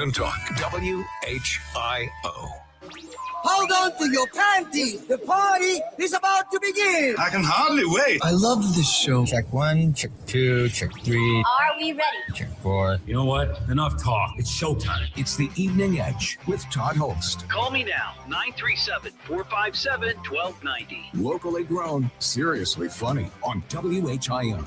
and Talk, WHIO. Hold on to your panties. The party is about to begin. I can hardly wait. I love this show. Check 1, check 2, check 3. Are we ready? Check 4. You know what? Enough talk. It's showtime. It's the Evening Edge with Todd Hollst. Call me now, 937-457-1290. Locally grown, seriously funny on WHIO.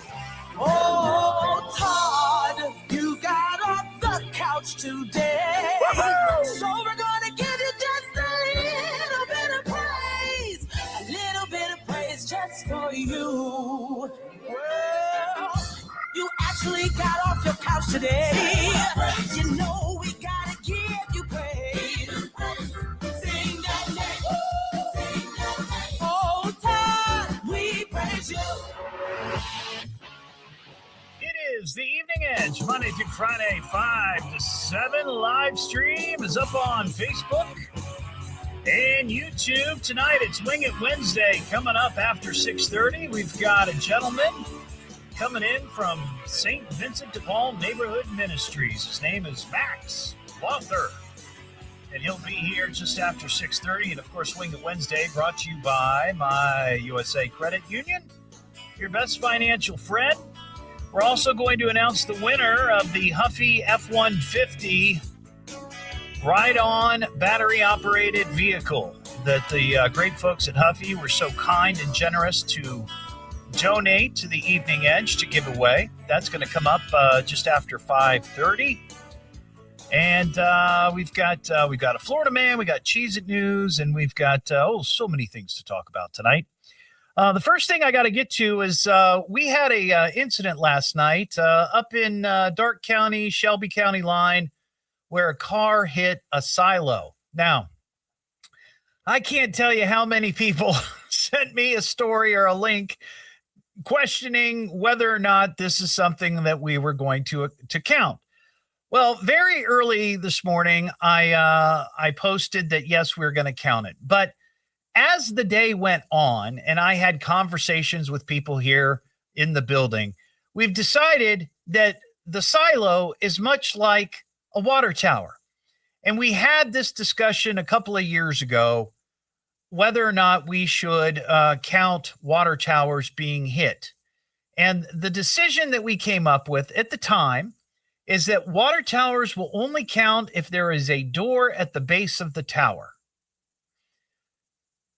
Oh, Todd, you got off the couch today. Woo-hoo! So we're gonna give you just a little bit of praise. A little bit of praise just for you. Well, you actually got off your couch today. You know we gotta give you praise. Sing that name. Sing that name. Oh, Todd, we praise you. It is the Evening Edge, Monday through Friday, 5 to 7. Live stream is up on Facebook and YouTube. Tonight, it's Wing It Wednesday. Coming up after 6:30, we've got a gentleman coming in from St. Vincent de Paul Neighborhood Ministries. His name is Max Lawther, and he'll be here just after 6:30. And, of course, Wing It Wednesday brought to you by my USA Credit Union, your best financial friend. We're also going to announce the winner of the Huffy F-150 ride-on battery-operated vehicle that the great folks at Huffy were so kind and generous to donate to the Evening Edge to give away. That's going to come up just after 5:30. And we've got a Florida man, we got Cheez-It news, and we've got so many things to talk about tonight. The first thing I got to get to is we had a incident last night up in Darke County, Shelby County line, where a car hit a silo. Now, I can't tell you how many people sent me a story or a link questioning whether or not this is something that we were going to count. Well, very early this morning, I posted that, yes, we're going to count it. But as the day went on, and I had conversations with people here in the building, we've decided that the silo is much like a water tower. And we had this discussion a couple of years ago, whether or not we should count water towers being hit. And the decision that we came up with at the time is that water towers will only count if there is a door at the base of the tower.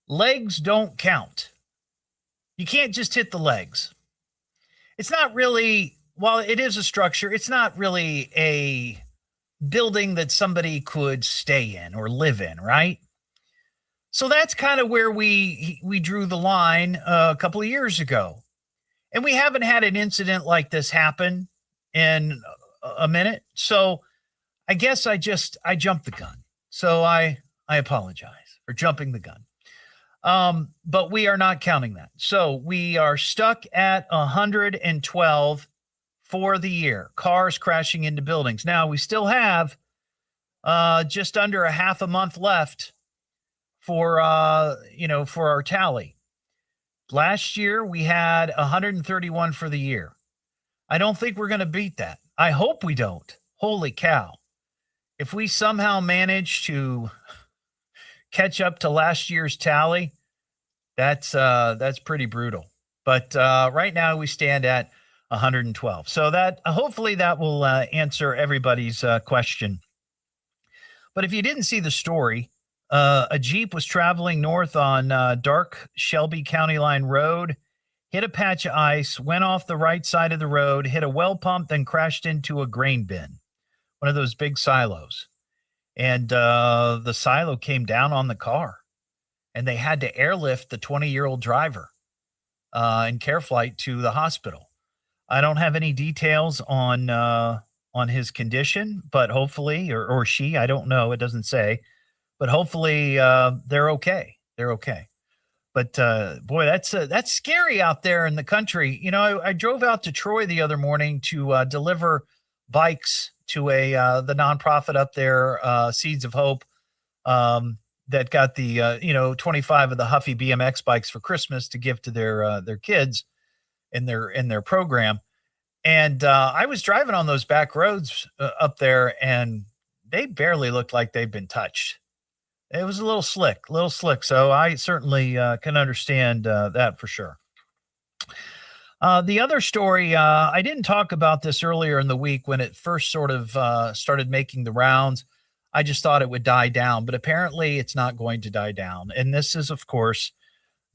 Legs don't count. You can't just hit the legs. It's not really, while it is a structure, it's not really a building that somebody could stay in or live in, right? So that's kind of where we drew the line a couple of years ago. And we haven't had an incident like this happen in a minute. So I guess I jumped the gun. So I apologize for jumping the gun. But we are not counting that. So we are stuck at 112 for the year. Cars crashing into buildings. Now we still have just under a half a month left for for our tally. Last year we had 131 for the year. I don't think we're going to beat that. I hope we don't. Holy cow. If we somehow manage to catch up to last year's tally, that's pretty brutal. But right now we stand at 112. So that hopefully that will answer everybody's question. But if you didn't see the story, a Jeep was traveling north on Darke Shelby County Line Road, hit a patch of ice, went off the right side of the road, hit a well pump, then crashed into a grain bin, one of those big silos. And the silo came down on the car, and they had to airlift the 20-year-old driver in care flight to the hospital. I don't have any details on his condition, but hopefully, or she, I don't know, it doesn't say, but hopefully they're okay. They're okay. But boy, that's scary out there in the country. You know, I drove out to Troy the other morning to deliver bikes to the nonprofit up there, Seeds of Hope, that got the 25 of the Huffy BMX bikes for Christmas to give to their kids in their program. And I was driving on those back roads up there, and they barely looked like they've been touched. It was a little slick. So I certainly can understand that for sure. The other story, I didn't talk about this earlier in the week when it first sort of started making the rounds. I just thought it would die down, but apparently it's not going to die down. And this is, of course,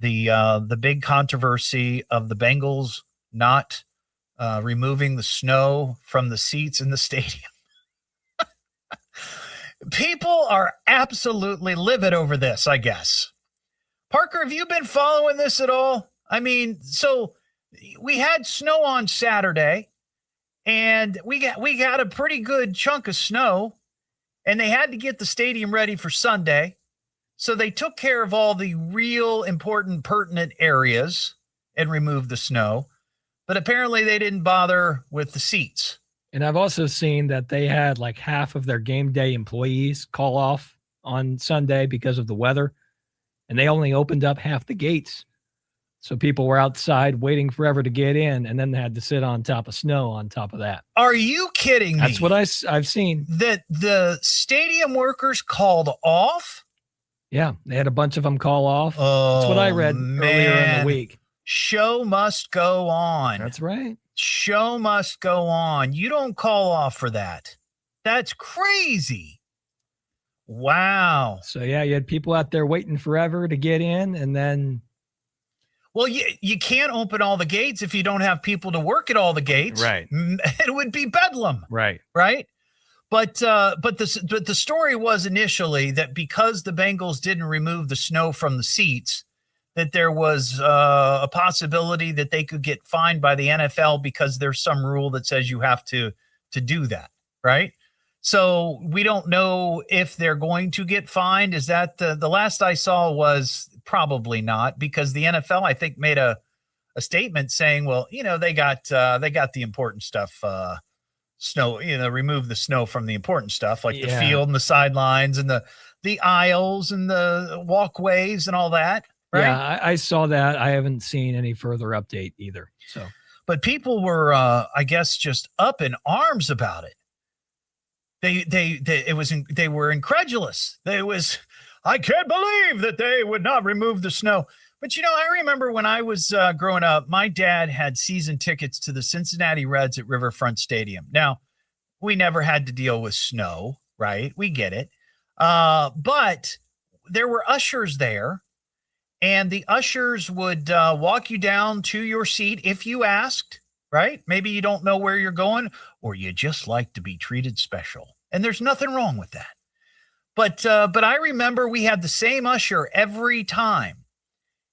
the big controversy of the Bengals not removing the snow from the seats in the stadium. People are absolutely livid over this, I guess. Parker, have you been following this at all? I mean, so we had snow on Saturday, and we got a pretty good chunk of snow, and they had to get the stadium ready for Sunday. So they took care of all the real important, pertinent areas and removed the snow. But apparently they didn't bother with the seats. And I've also seen that they had like half of their game day employees call off on Sunday because of the weather. And they only opened up half the gates. So people were outside waiting forever to get in, and then they had to sit on top of snow on top of that. Are you kidding me? That's what I've seen. That the stadium workers called off? Yeah, they had a bunch of them call off. Oh, that's what I read earlier in the week. Show must go on. That's right. Show must go on. You don't call off for that. That's crazy. Wow. So, yeah, you had people out there waiting forever to get in, and then... Well, you can't open all the gates if you don't have people to work at all the gates. Right. It would be bedlam. Right. Right? But the story was initially that because the Bengals didn't remove the snow from the seats, that there was a possibility that they could get fined by the NFL because there's some rule that says you have to do that, right? So we don't know if they're going to get fined. Is that the last I saw was probably not, because the NFL, I think, made a statement saying, well, they got the important stuff, snow, remove the snow from the important stuff, like the field and the sidelines and the aisles and the walkways and all that. Right? Yeah, I saw that. I haven't seen any further update either. So, but people were, I guess, just up in arms about it. They were incredulous. I can't believe that they would not remove the snow. But I remember when I was growing up, my dad had season tickets to the Cincinnati Reds at Riverfront Stadium. Now, we never had to deal with snow, right? We get it. But there were ushers there. And the ushers would walk you down to your seat if you asked, right? Maybe you don't know where you're going, or you just like to be treated special. And there's nothing wrong with that. But I remember we had the same usher every time.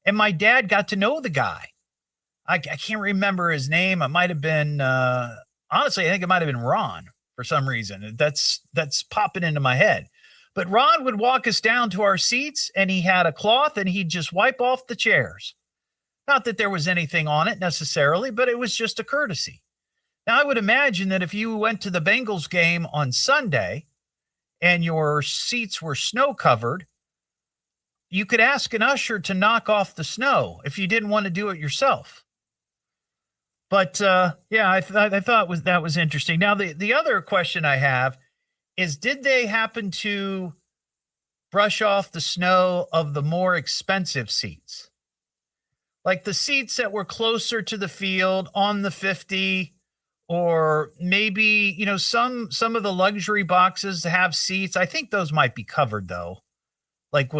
And my dad got to know the guy. I can't remember his name. It might have been, honestly, I think it might have been Ron for some reason. That's popping into my head. But Ron would walk us down to our seats, and he had a cloth, and he'd just wipe off the chairs. Not that there was anything on it necessarily, but it was just a courtesy. Now, I would imagine that if you went to the Bengals game on Sunday and your seats were snow-covered, you could ask an usher to knock off the snow if you didn't want to do it yourself. But, I thought that was interesting. Now, the other question I have is, did they happen to brush off the snow of the more expensive seats? Like the seats that were closer to the field on the 50, or maybe, some of the luxury boxes have seats. I think those might be covered though. Like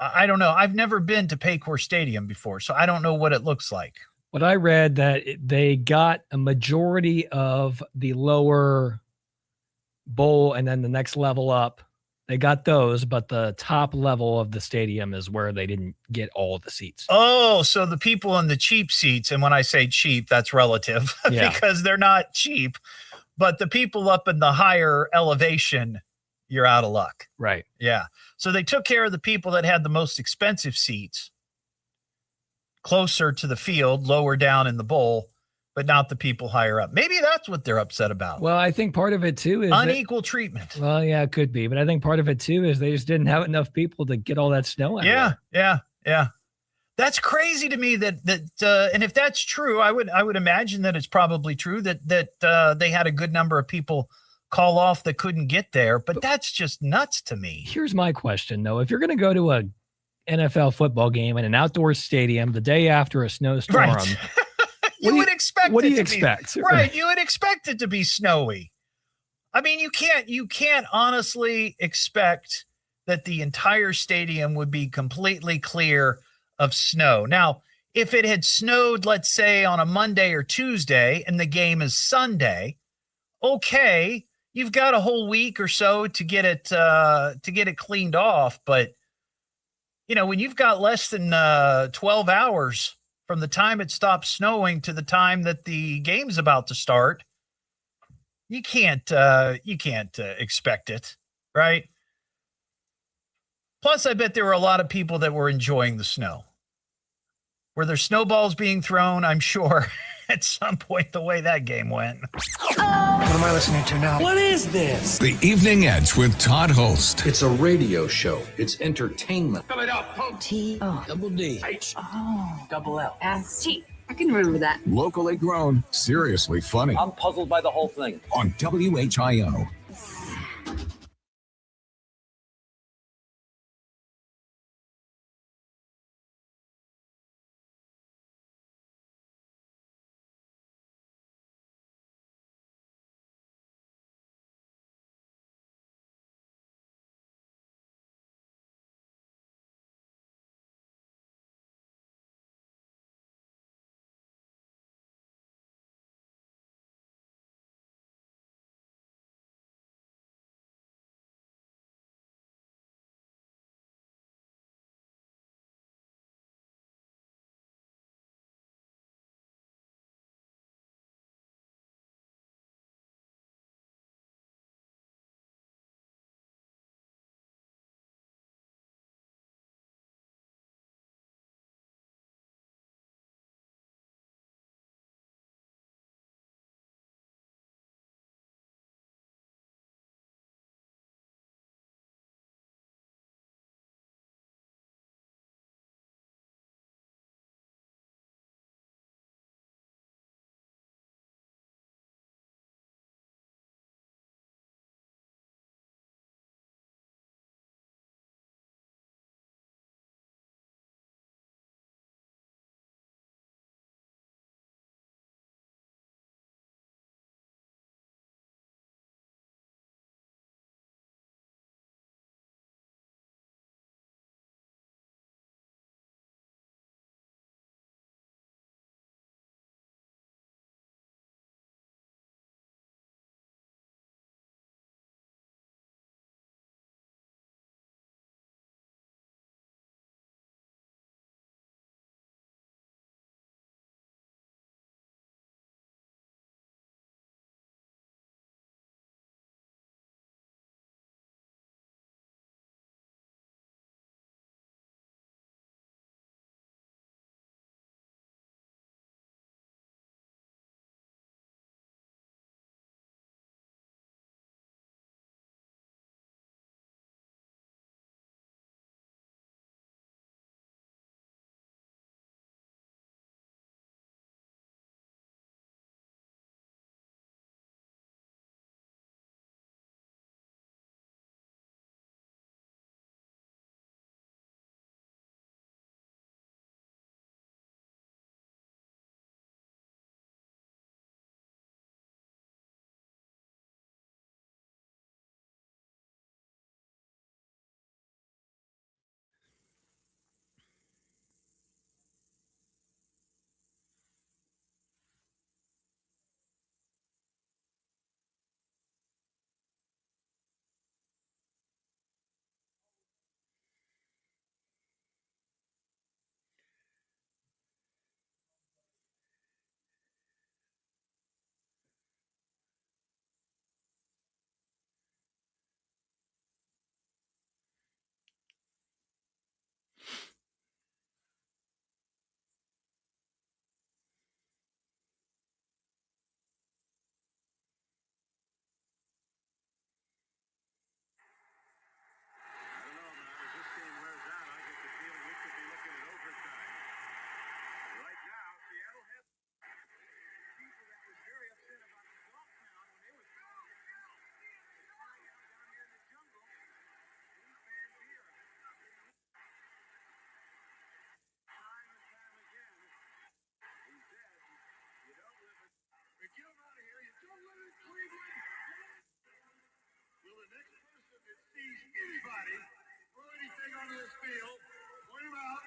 I don't know. I've never been to Paycor Stadium before, so I don't know what it looks like. What I read that they got a majority of the lower bowl, and then the next level up, they got those, but the top level of the stadium is where they didn't get all of the seats. Oh, so the people in the cheap seats, and when I say cheap, that's relative because they're not cheap, but the people up in the higher elevation, you're out of luck. Right. Yeah. So they took care of the people that had the most expensive seats closer to the field, lower down in the bowl, but not the people higher up. Maybe that's what they're upset about. Well, I think part of it too is unequal treatment. Well, yeah, it could be, but I think part of it too is they just didn't have enough people to get all that snow out. Yeah. That's crazy to me that and if that's true, I would imagine that it's probably true that they had a good number of people call off that couldn't get there, but that's just nuts to me. Here's my question, though. If you're going to go to a NFL football game in an outdoor stadium the day after a snowstorm, Right. You would expect what do it you to expect? be, right. You would expect it to be snowy. I mean, you can't honestly expect that the entire stadium would be completely clear of snow. Now, if it had snowed, let's say on a Monday or Tuesday and the game is Sunday, okay, you've got a whole week or so to get it cleaned off. But when you've got less than 12 hours from the time it stops snowing to the time that the game's about to start, you can't expect it, right? Plus, I bet there were a lot of people that were enjoying the snow. Were there snowballs being thrown? I'm sure at some point the way that game went. What am I listening to now? What is this? The Evening Edge with Todd Hollst. It's a radio show. It's entertainment. T-O-double-D. H-O-double-L. S-T. I can remember that. Locally grown, seriously funny. I'm puzzled by the whole thing. On WHIO. onto this field, point them out,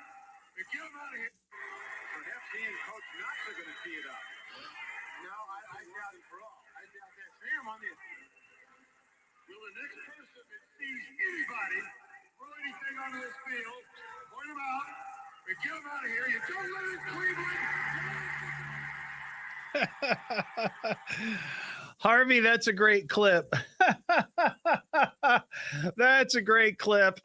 and get them out of here. Perhaps he and Coach Knox are going to tee it up. No, I doubt it for all. I doubt that. Sam on this. Will the next person that sees anybody throw anything onto this field, point them out, and get them out of here. You don't let it, Cleveland. Harvey, that's a great clip. That's a great clip.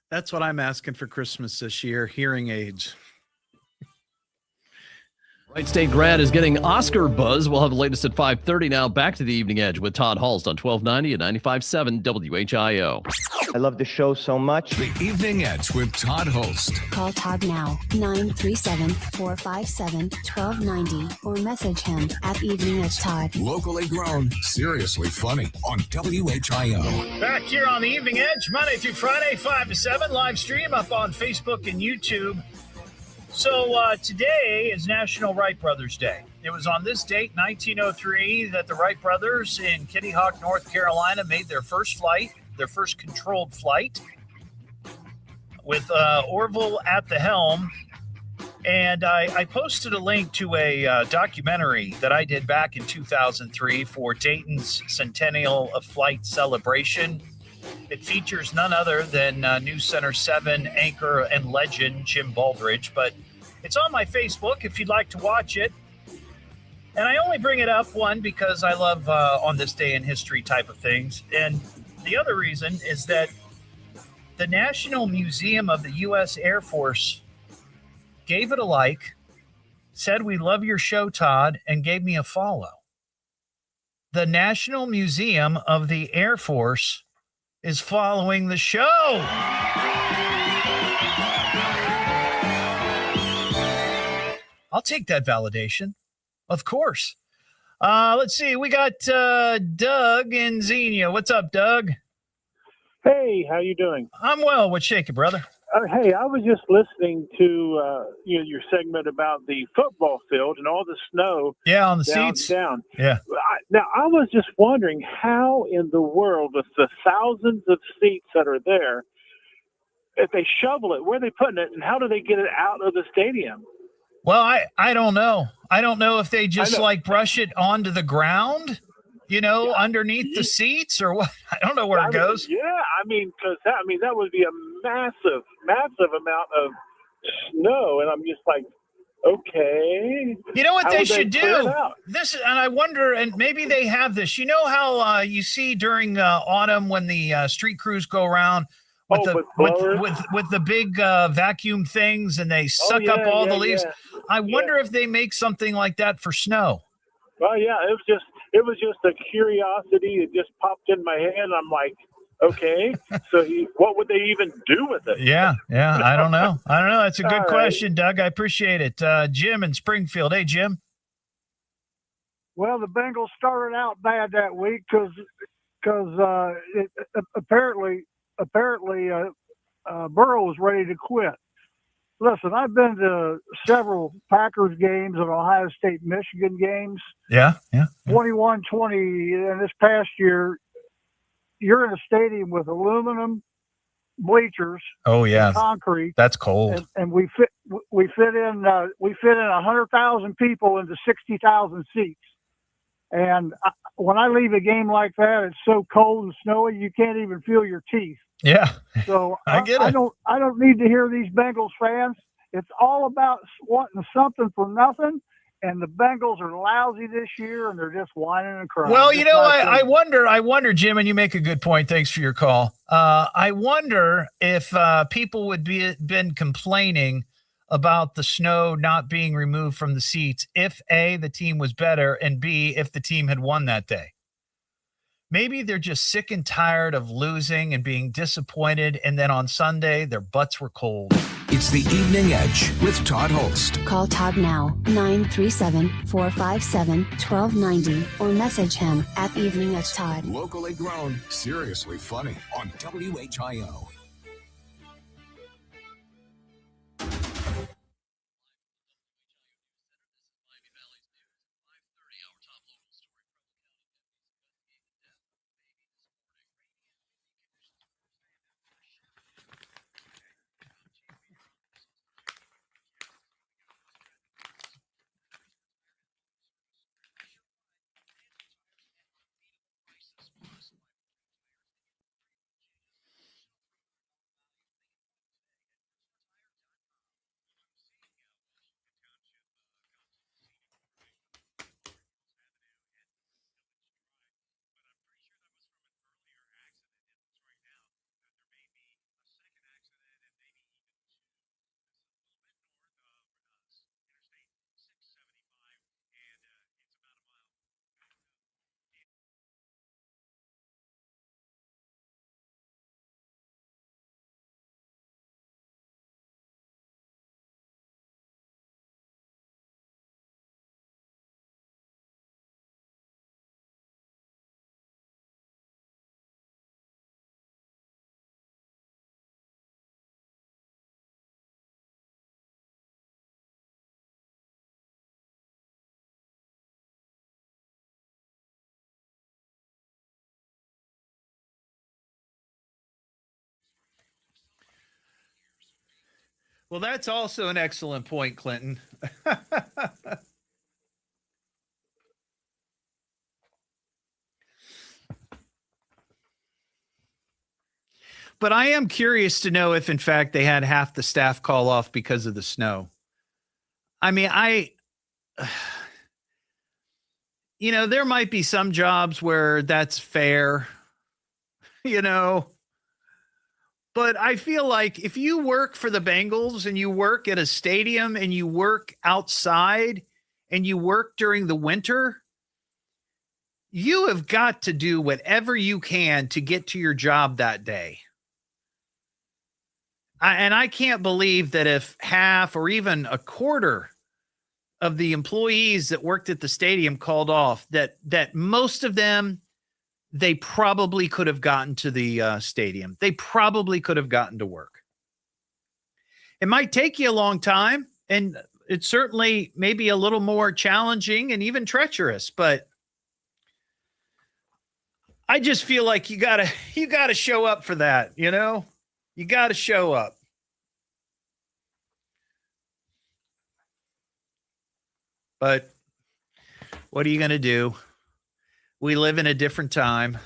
That's what I'm asking for Christmas this year, hearing aids. Wright State grad is getting Oscar buzz. We'll have the latest at 5:30 now. Back to the Evening Edge with Todd Hollst on 1290 and 95.7 WHIO. I love the show so much. The Evening Edge with Todd Hollst. Call Todd now, 937-457-1290, or message him at Evening Edge Todd. Locally grown, seriously funny on WHIO. Back here on the Evening Edge, Monday through Friday, 5 to 7, live stream up on Facebook and YouTube. So today is National Wright Brothers Day. It was on this date, 1903, that the Wright brothers in Kitty Hawk, North Carolina, made their first flight, their first controlled flight, with Orville at the helm. And I posted a link to a documentary that I did back in 2003 for Dayton's Centennial of Flight celebration. It features none other than News Center 7 anchor and legend Jim Baldridge, but it's on my Facebook if you'd like to watch it. And I only bring it up, one, because I love on this day in history type of things. And the other reason is that the National Museum of the U.S. Air Force gave it a like, said, "We love your show, Todd," and gave me a follow. The National Museum of the Air Force is following the show. I'll take that validation, of course. Let's see. We got Doug in Xenia. What's up, Doug? Hey, how you doing? I'm well. What's shaking, brother? Hey, I was just listening to your segment about the football field and all the snow. Yeah, on the down, seats. Down. Yeah. Now, I was just wondering how in the world, with the thousands of seats that are there, if they shovel it, where are they putting it, and how do they get it out of the stadium? Well, I don't know. I don't know if they just like brush it onto the ground, underneath the seats, or what. I don't know where it goes. Yeah, because that would be a massive amount of snow, and I'm just like, Okay. You know what How they would should clear it do? out? This, and I wonder, and maybe they have this. You know how you see during autumn when the street crews go around with with blowers? with the big vacuum things, and they suck up all the leaves. I wonder if they make something like that for snow. Well, yeah, it was just a curiosity. It just popped in my head. I'm like, okay, so what would they even do with it? Yeah, I don't know. That's a good All question, Doug. I appreciate it. Jim in Springfield. Hey, Jim. Well, the Bengals started out bad that week because apparently Burrow was ready to quit. Listen, I've been to several Packers games and Ohio State, Michigan games. Yeah. 21-20, and this past year, you're in a stadium with aluminum bleachers. Oh yeah, concrete. That's cold. And we fit in 100,000 people into 60,000 seats. And when I leave a game like that, it's so cold and snowy you can't even feel your teeth. Yeah. So I get it. I don't need to hear these Bengals fans. It's all about wanting something for nothing. And the Bengals are lousy this year, and they're just whining and crying. Well, you know, I wonder, Jim, and you make a good point. Thanks for your call. I wonder if people would been complaining about the snow not being removed from the seats if A, the team was better, and B, if the team had won that day. Maybe they're just sick and tired of losing and being disappointed, and then on Sunday, their butts were cold. It's the Evening Edge with Todd Hollst. Call Todd now, 937-457-1290, or message him at Evening Edge Todd. Locally grown, seriously funny on WHIO. Well, that's also an excellent point, Clinton. But I am curious to know if, in fact, they had half the staff call off because of the snow. I mean, there might be some jobs where that's fair, but I feel like if you work for the Bengals and you work at a stadium and you work outside and you work during the winter, you have got to do whatever you can to get to your job that day. And I can't believe that if half or even a quarter of the employees that worked at the stadium called off, that most of them, they probably could have gotten to the stadium. They probably could have gotten to work. It might take you a long time, and it's certainly maybe a little more challenging and even treacherous, but I just feel like you gotta show up for that, You got to show up. But what are you going to do? We live in a different time.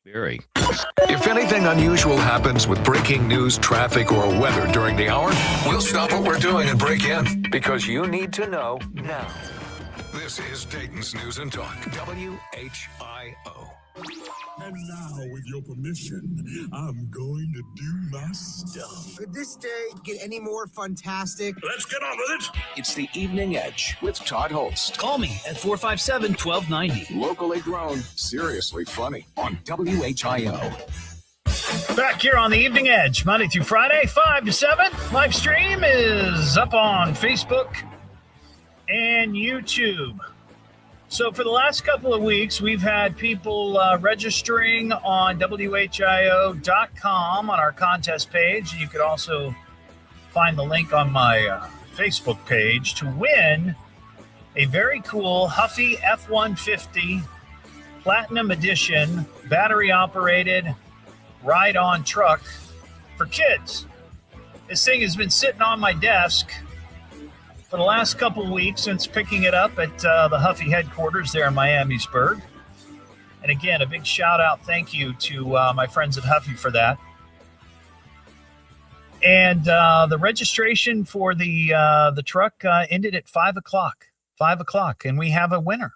Very. If anything unusual happens with breaking news, traffic, or weather during the hour, we'll stop what we're doing and break in because you need to know now. This is Dayton's News and Talk, WHIO. And now, with your permission, I'm going to do my stuff. Could this day get any more fantastic? Let's get on with it. It's the Evening Edge with Todd Hollst. Call me at 457-1290. Locally grown, seriously funny on WHIO. Back here on the Evening Edge, Monday through Friday, 5 to 7. Live stream is up on Facebook and YouTube. So for the last couple of weeks, we've had people registering on WHIO.com on our contest page. You could also find the link on my Facebook page to win a very cool Huffy F-150 Platinum Edition battery-operated ride-on truck for kids. This thing has been sitting on my desk for the last couple of weeks since picking it up at the Huffy headquarters there in Miamisburg. And again, a big shout out, thank you to my friends at Huffy for that. And the registration for the truck ended at 5 o'clock. 5 o'clock, and we have a winner.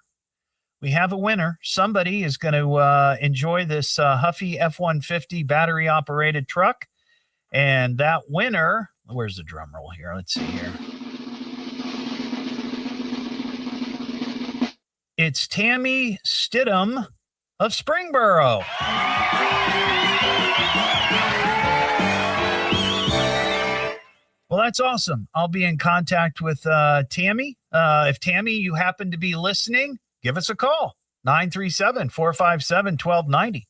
We have a winner. Somebody is going to enjoy this Huffy F-150 battery-operated truck. And that winner, where's the drum roll here? Let's see here. It's Tammy Stidham of Springboro. Well, that's awesome. I'll be in contact with Tammy. If Tammy, you happen to be listening, give us a call, 937-457-1290.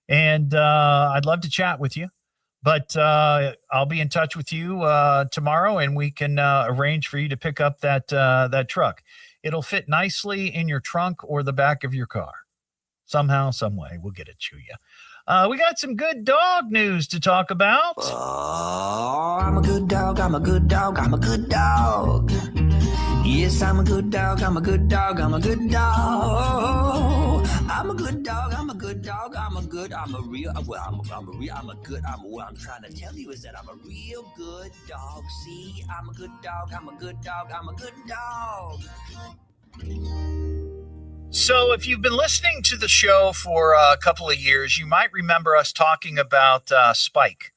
And I'd love to chat with you. But I'll be in touch with you tomorrow, and we can arrange for you to pick up that truck. It'll fit nicely in your trunk or the back of your car. Somehow, some way, we'll get it to you. We got some good dog news to talk about. Oh, I'm a good dog, I'm a good dog, I'm a good dog. Yes, I'm a good dog, I'm a good dog, I'm a good dog. I'm a good dog, I'm a good dog, I'm a real, what I'm trying to tell you is that I'm a real good dog. See, I'm a good dog, I'm a good dog, I'm a good dog. So if you've been listening to the show for a couple of years, you might remember us talking about Spike,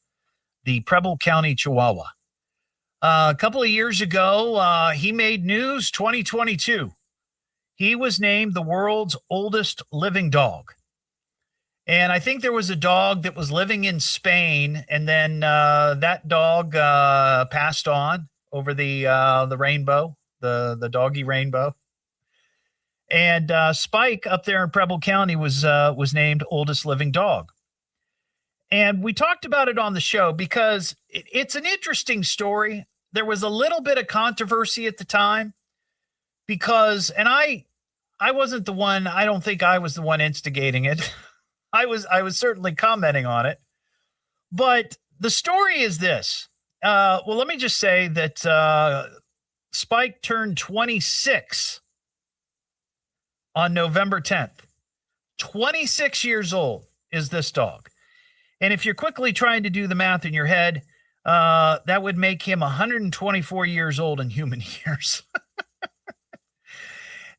the Preble County Chihuahua. A couple of years ago, he made news 2022. He was named the world's oldest living dog. And I think there was a dog that was living in Spain, and then that dog passed on over the rainbow, the doggy rainbow. And Spike up there in Preble County was named oldest living dog. And we talked about it on the show because it's an interesting story. There was a little bit of controversy at the time because, and I wasn't the one, I don't think I was the one instigating it. I was certainly commenting on it. But the story is this. Well, let me just say that Spike turned 26 on November 10th. 26 years old is this dog. And if you're quickly trying to do the math in your head, that would make him 124 years old in human years.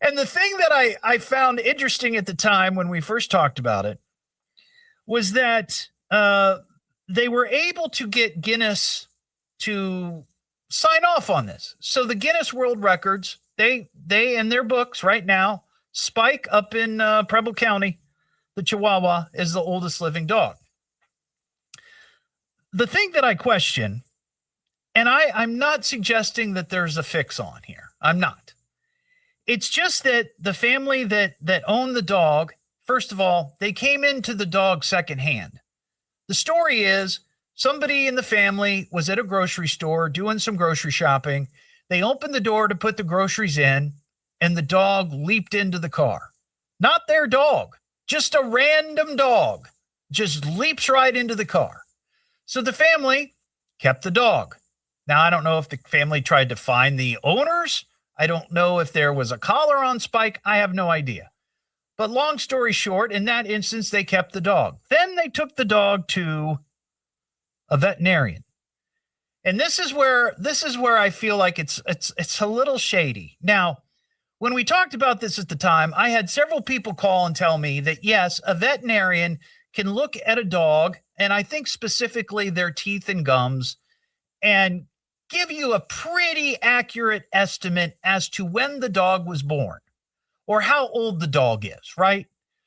And the thing that I found interesting at the time when we first talked about it was that they were able to get Guinness to sign off on this. So the Guinness World Records, they in their books right now, Spike up in Preble County, the Chihuahua, is the oldest living dog. The thing that I question, and I'm not suggesting that there's a fix on here. I'm not. It's just that the family that owned the dog, first of all, they came into the dog secondhand. The story is somebody in the family was at a grocery store doing some grocery shopping. They opened the door to put the groceries in, and the dog leaped into the car. Not their dog. Just a random dog just leaps right into the car. So the family kept the dog. Now, I don't know if the family tried to find the owners. I don't know if there was a collar on Spike. I have no idea. But long story short, in that instance, they kept the dog. Then they took the dog to a veterinarian. And this is where I feel like it's a little shady. Now, when we talked about this at the time, I had several people call and tell me that, yes, a veterinarian can look at a dog, and I think specifically their teeth and gums, and give you a pretty accurate estimate as to when the dog was born or how old the dog is, right?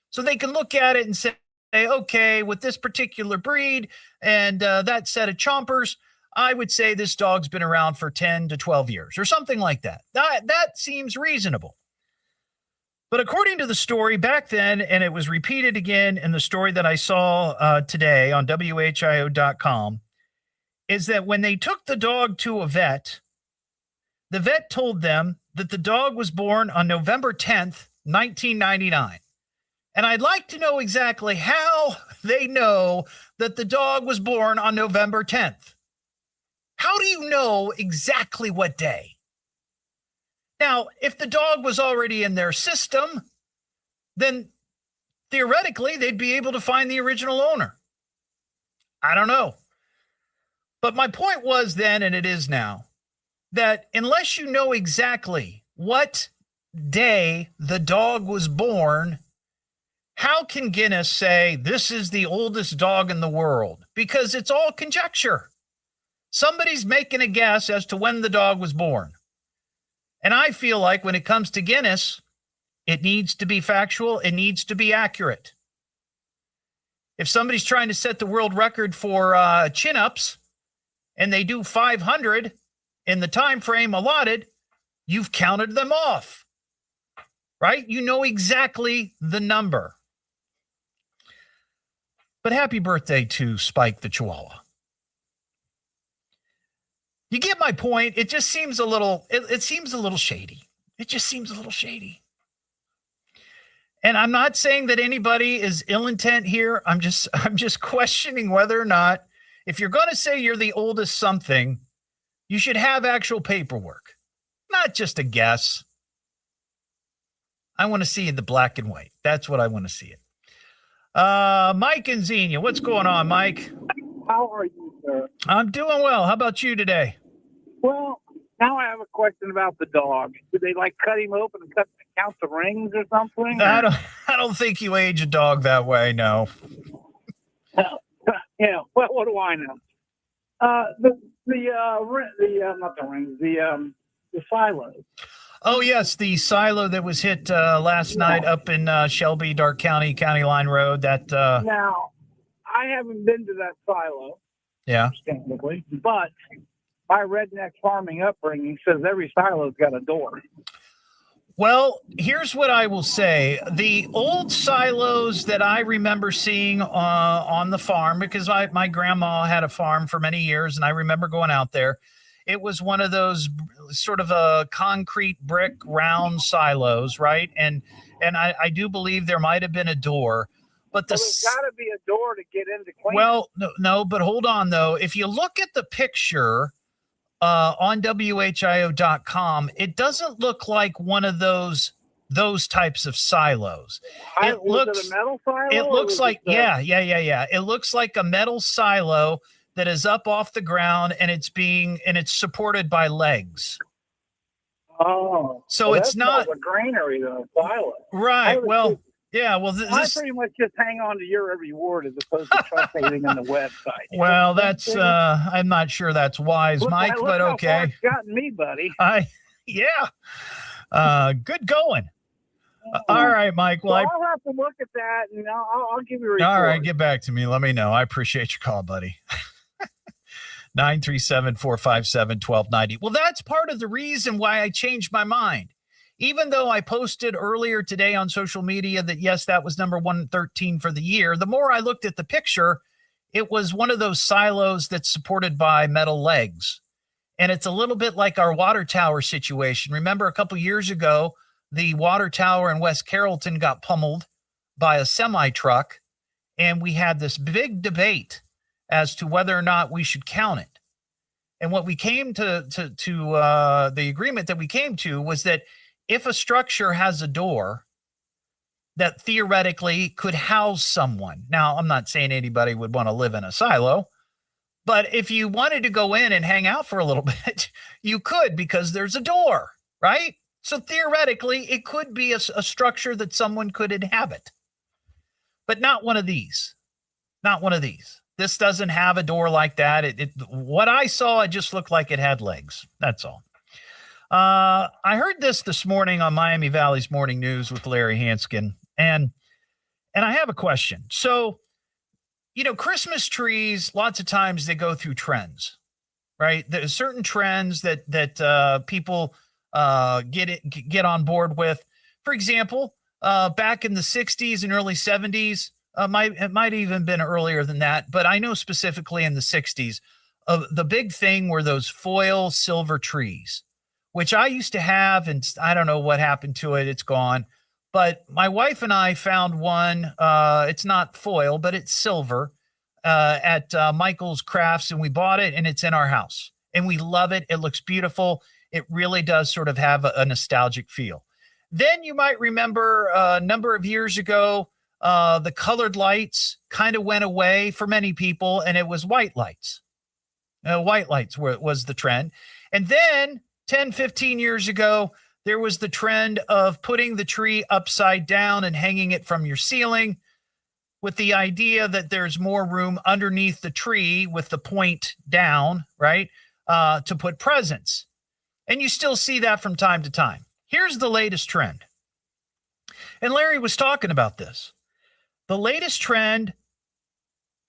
So they can look at it and say, okay, with this particular breed and that set of chompers, I would say this dog's been around for 10 to 12 years or something like that. That seems reasonable. But according to the story back then, and it was repeated again in the story that I saw today on WHIO.com, is that when they took the dog to a vet, the vet told them that the dog was born on November 10th, 1999. And I'd like to know exactly how they know that the dog was born on November 10th. How do you know exactly what day? Now, if the dog was already in their system, then theoretically they'd be able to find the original owner. I don't know. But my point was then, and it is now, that unless you know exactly what day the dog was born, how can Guinness say this is the oldest dog in the world? Because it's all conjecture. Somebody's making a guess as to when the dog was born. And I feel like when it comes to Guinness, it needs to be factual. It needs to be accurate. If somebody's trying to set the world record for chin-ups and they do 500 in the time frame allotted, you've counted them off, right? You know exactly the number. But happy birthday to Spike the Chihuahua. You get my point. It just seems a little, it seems a little shady. It just seems a little shady. And I'm not saying that anybody is ill intent here. I'm just questioning whether or not, if you're going to say you're the oldest something, you should have actual paperwork, not just a guess. I want to see the black and white. That's what I want to see it. Mike and Xenia, what's going on, Mike? How are you, sir? I'm doing well. How about you today? Well, now I have a question about the dog. Do they like cut him open and count the rings or something? I don't think you age a dog that way. No. Yeah. Well, what do I know? Not the rings. The silos. Oh yes, the silo that was hit last night up in Shelby, Dark County, County Line Road. That. Now, I haven't been to that silo. Yeah. Understandably, but my redneck farming upbringing says every silo's got a door. Well, here's what I will say. The old silos that I remember seeing on the farm, because my grandma had a farm for many years, and I remember going out there. It was one of those sort of a concrete brick round silos, right? And I do believe there might have been a door. But there's got to be a door to get into clean. Well, no, but hold on, though. If you look at the picture on WHIO.com, it doesn't look like one of those types of silos. Was it a metal silo? It looks like, yeah. It looks like a metal silo that is up off the ground, and it's supported by legs. Oh. So it's not a granary, though, a silo. Right. Well, yeah, well, I pretty much just hang on to your every word as opposed to trusting on the website. Well, that's I'm not sure that's wise, Mike, but okay. How far it's gotten me, buddy. Good going. All right, Mike. Well, I'll have to look at that, and I'll give you a report. All right, get back to me. Let me know. I appreciate your call, buddy. 937-457-1290. Well, that's part of the reason why I changed my mind. Even though I posted earlier today on social media that, yes, that was number 113 for the year, the more I looked at the picture, it was one of those silos that's supported by metal legs. And it's a little bit like our water tower situation. Remember a couple years ago, the water tower in West Carrollton got pummeled by a semi truck, and we had this big debate as to whether or not we should count it. And what we came to the agreement that we came to was that if a structure has a door that theoretically could house someone. Now, I'm not saying anybody would want to live in a silo, but if you wanted to go in and hang out for a little bit, you could, because there's a door, right? So theoretically, it could be a structure that someone could inhabit, but not one of these. Not one of these. This doesn't have a door like that. What I saw, it just looked like it had legs. That's all. I heard this morning on Miami Valley's Morning News with Larry Hanskin, and I have a question. So, Christmas trees, lots of times they go through trends, right? There's certain trends that people get on board with. For example, back in the 60s and early 70s, it might even been earlier than that, but I know specifically in the 60s, the big thing were those foil silver trees, which I used to have, and I don't know what happened to it. It's gone. But my wife and I found one. It's not foil, but it's silver at Michael's Crafts, and we bought it, and it's in our house. And we love it. It looks beautiful. It really does sort of have a nostalgic feel. Then you might remember a number of years ago, the colored lights kind of went away for many people, and it was white lights. White lights was the trend. And then 10, 15 years ago, there was the trend of putting the tree upside down and hanging it from your ceiling, with the idea that there's more room underneath the tree with the point down, right, to put presents. And you still see that from time to time. Here's the latest trend. And Larry was talking about this. The latest trend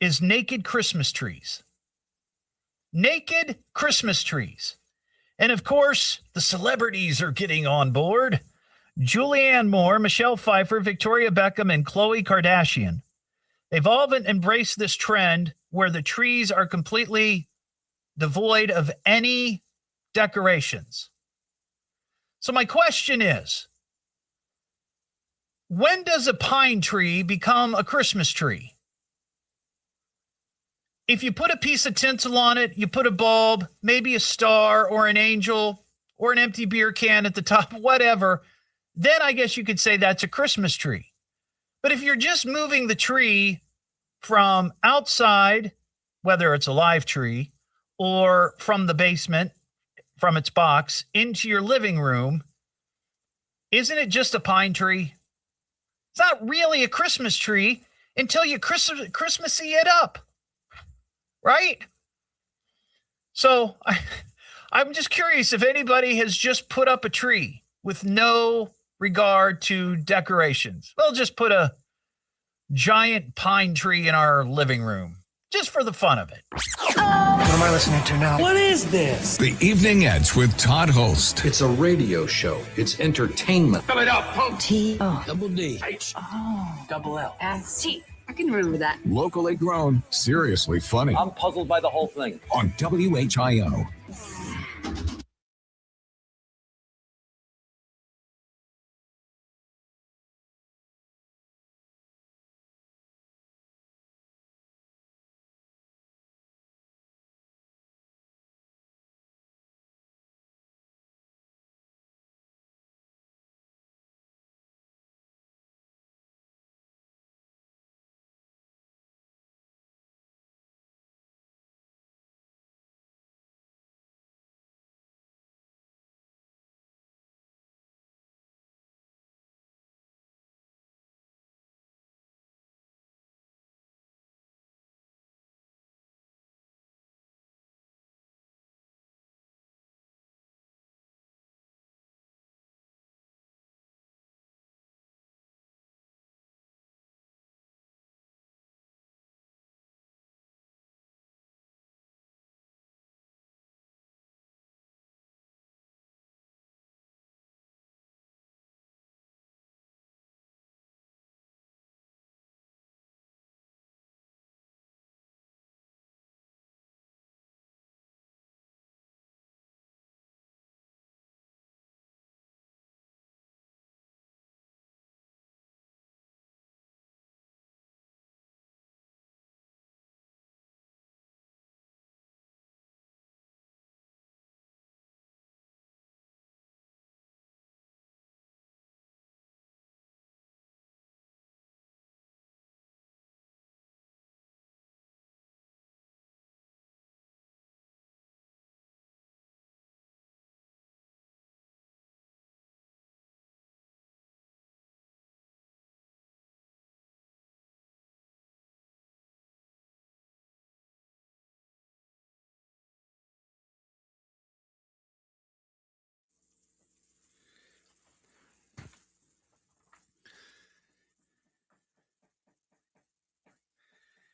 is naked Christmas trees. Naked Christmas trees. And of course, the celebrities are getting on board. Julianne Moore, Michelle Pfeiffer, Victoria Beckham, and Khloe Kardashian. They've all embraced this trend where the trees are completely devoid of any decorations. So my question is, when does a pine tree become a Christmas tree? If you put a piece of tinsel on it, you put a bulb, maybe a star or an angel or an empty beer can at the top, whatever, then I guess you could say that's a Christmas tree. But if you're just moving the tree from outside, whether it's a live tree, or from the basement, from its box, into your living room, isn't it just a pine tree? It's not really a Christmas tree until you Christmassy it up, right? So I'm just curious if anybody has just put up a tree with no regard to decorations. We'll just put a giant pine tree in our living room, just for the fun of it. What am I listening to now? What is this? The Evening Edge with Todd Hollst. It's a radio show. It's entertainment. Spell it out, punk. T-O. Double D. H. Oh. Double L. S-T. I can remember that. Locally grown, seriously funny. I'm puzzled by the whole thing. On WHIO.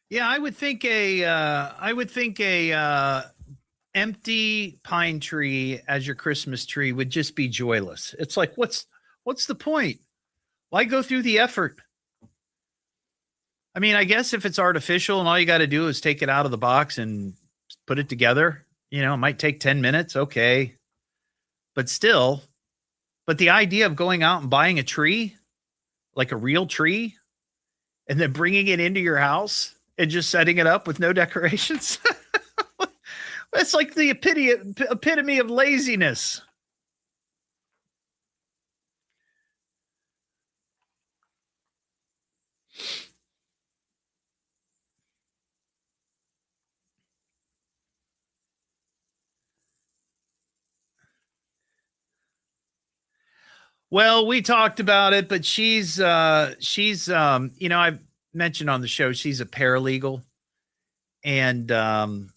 Yeah, I would think a empty pine tree as your Christmas tree would just be joyless. It's like, what's the point? Why go through the effort? I mean, I guess if it's artificial and all you got to do is take it out of the box and put it together, it might take 10 minutes. Okay. But still, the idea of going out and buying a tree, like a real tree, and then bringing it into your house and just setting it up with no decorations. That's like the epitome of laziness. Well, we talked about it, but she's I've mentioned on the show, she's a paralegal, and the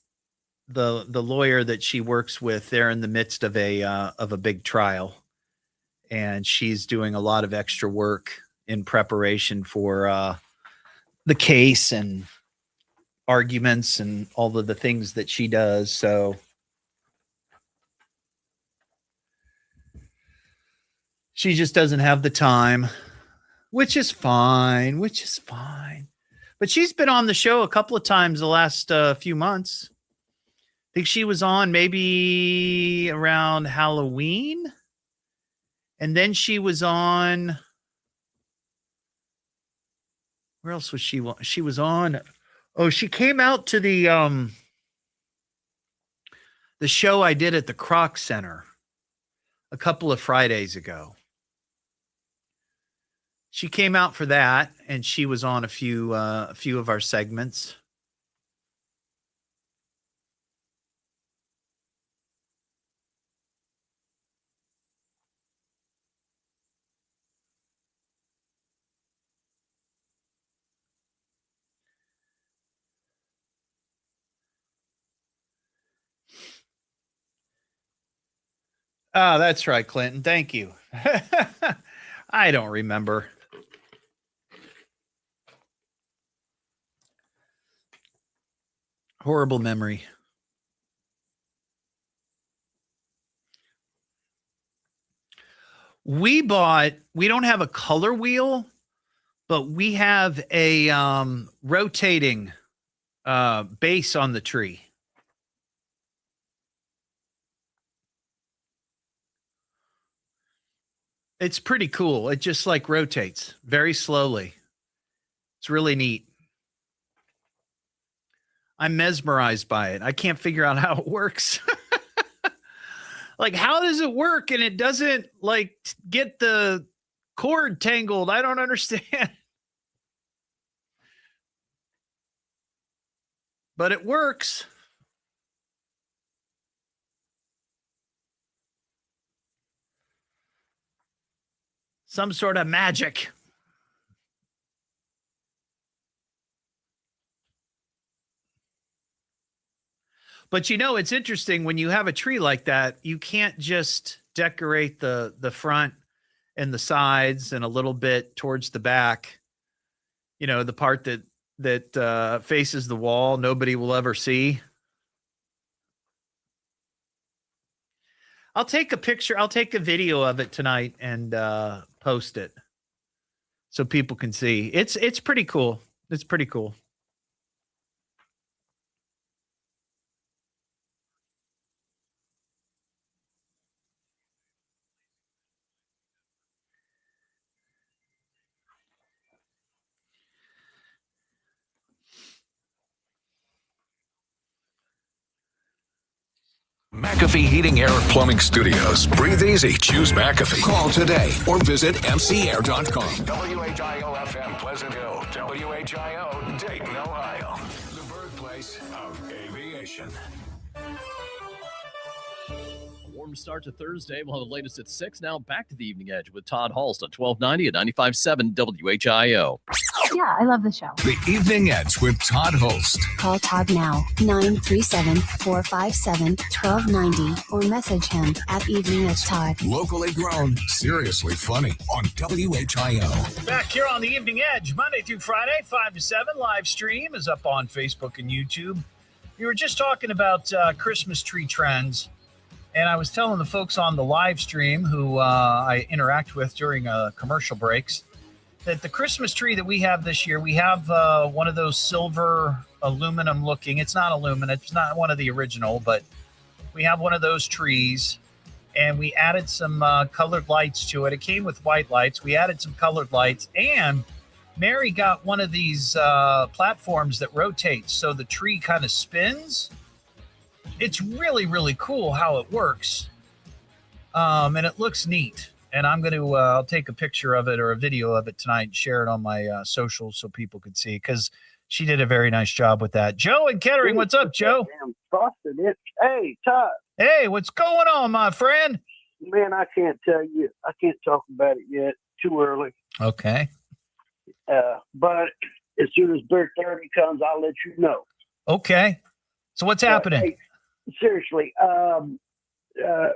lawyer that she works with, they're in the midst of a big trial, and she's doing a lot of extra work in preparation for the case and arguments and all of the things that she does. So she just doesn't have the time, which is fine. But she's been on the show a couple of times the last few months. I think she was on maybe around Halloween. And then she was on. Where else was she? She was on. Oh, she came out to the show I did at the Kroc Center a couple of Fridays ago. She came out for that, and she was on a few of our segments. Oh, that's right, Clinton. Thank you. I don't remember. Horrible memory. We don't have a color wheel, but we have a rotating base on the tree. It's pretty cool. It just like rotates very slowly. It's really neat. I'm mesmerized by it. I can't figure out how it works. Like, how does it work and it doesn't like get the cord tangled? I don't understand. But it works. Some sort of magic. But it's interesting when you have a tree like that, you can't just decorate the front and the sides and a little bit towards the back. The part that faces the wall, nobody will ever see. I'll take a picture. I'll take a video of it tonight and post it so people can see. It's pretty cool. It's pretty cool. McAfee Heating, Air, and Plumbing Studios. Breathe easy. Choose McAfee. Call today or visit mcair.com. WHIO-FM, Pleasant Hill. WHIO, Dayton, Ohio. The birthplace of aviation. A warm start to Thursday. We'll have the latest at 6. Now back to the Evening Edge with Todd Hollst on 1290 at 95.7 WHIO. Yeah, I love the show. The Evening Edge with Todd Hollst. Call Todd now, 937-457-1290, or message him at Evening Edge Todd. Locally grown, seriously funny on WHIO. Back here on the Evening Edge, Monday through Friday, 5 to 7. Live stream is up on Facebook and YouTube. We were just talking about Christmas tree trends, and I was telling the folks on the live stream who I interact with during commercial breaks that the Christmas tree that we have this year, we have one of those silver aluminum looking. It's not aluminum. It's not one of the original, but we have one of those trees, and we added some colored lights to it. It came with white lights. We added some colored lights, and Mary got one of these platforms that rotates so the tree kind of spins. It's really, really cool how it works, and it looks neat. And I'm going to I'll take a picture of it or a video of it tonight and share it on my socials so people can see, because she did a very nice job with that. Joe and Kettering, what's up, Joe? Damn frosted it. Hey, Todd. Hey, what's going on, my friend? Man, I can't tell you. I can't talk about it yet. Too early. Okay. But as soon as Bear 30 comes, I'll let you know. Okay. So what's happening? Hey, seriously, the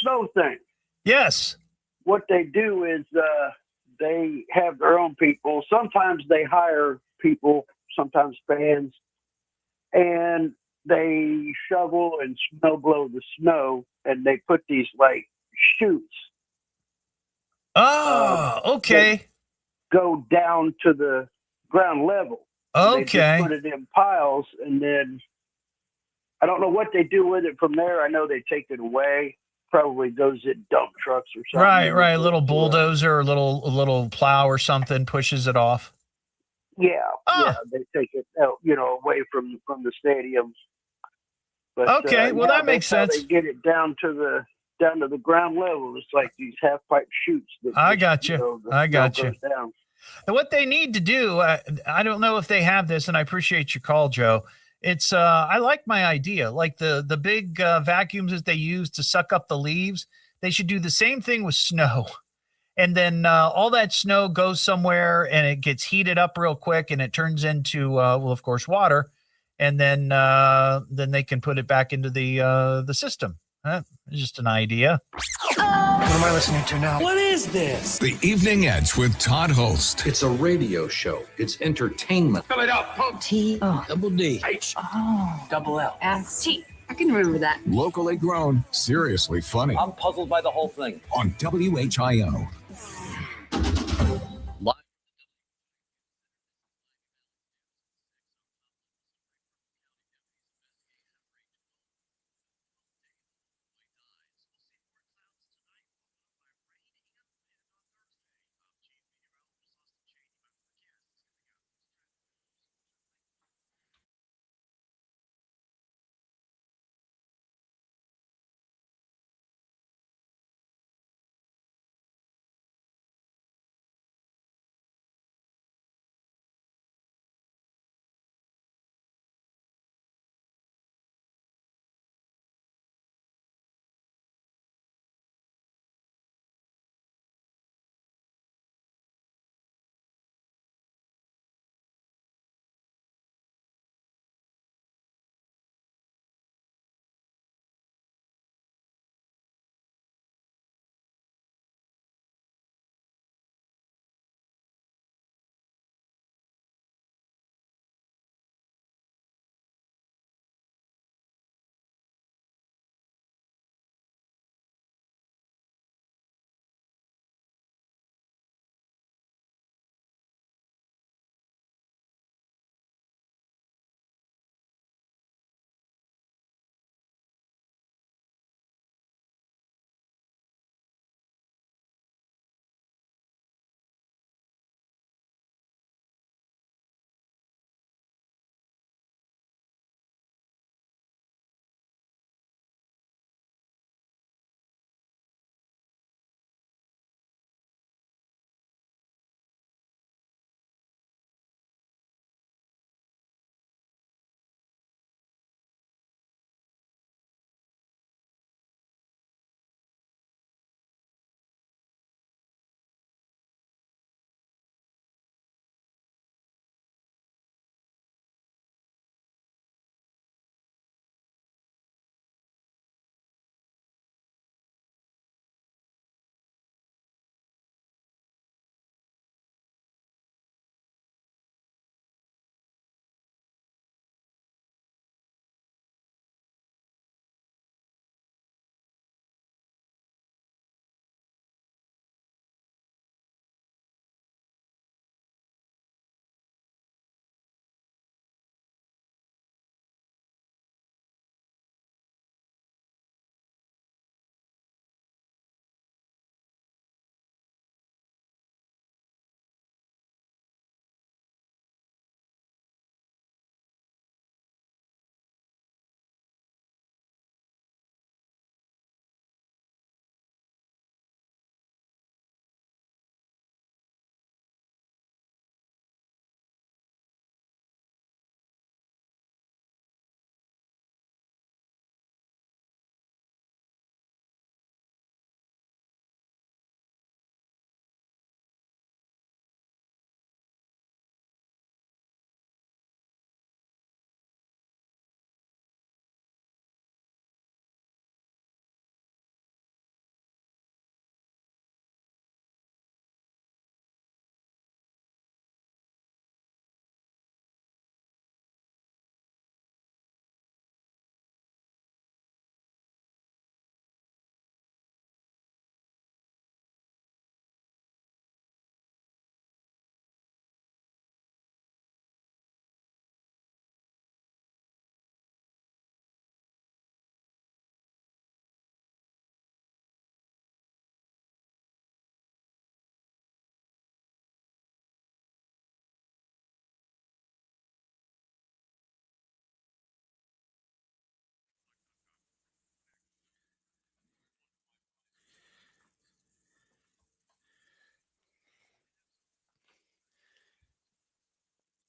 snow thing. Yes. What they do is they have their own people. Sometimes they hire people, sometimes fans, and they shovel and snow blow the snow, and they put these like chutes. Oh, okay. Go down to the ground level. Okay. They just put it in piles, and then I don't know what they do with it from there. I know they take it away. Probably goes in dump trucks or something. Right. A little bulldozer or a little plow or something pushes it off. Yeah, they take it out, away from the stadiums. But, okay, well that makes sense. They get it down to the ground level. It's like these half pipe chutes. I got you. Down. And what they need to do, I don't know if they have this, and I appreciate your call, Joe. It's I like my idea, like the big vacuums that they use to suck up the leaves. They should do the same thing with snow, and then all that snow goes somewhere and it gets heated up real quick, and it turns into of course, water, and then they can put it back into the system. Just an idea. What am I listening to now? What is this? The Evening Edge with Todd Hollst. It's a radio show. It's entertainment. Fill it up. T-O. Double D. H. Oh. Double L. S-T. I can remember that. Locally grown, seriously funny I'm puzzled by the whole thing. on WHIO.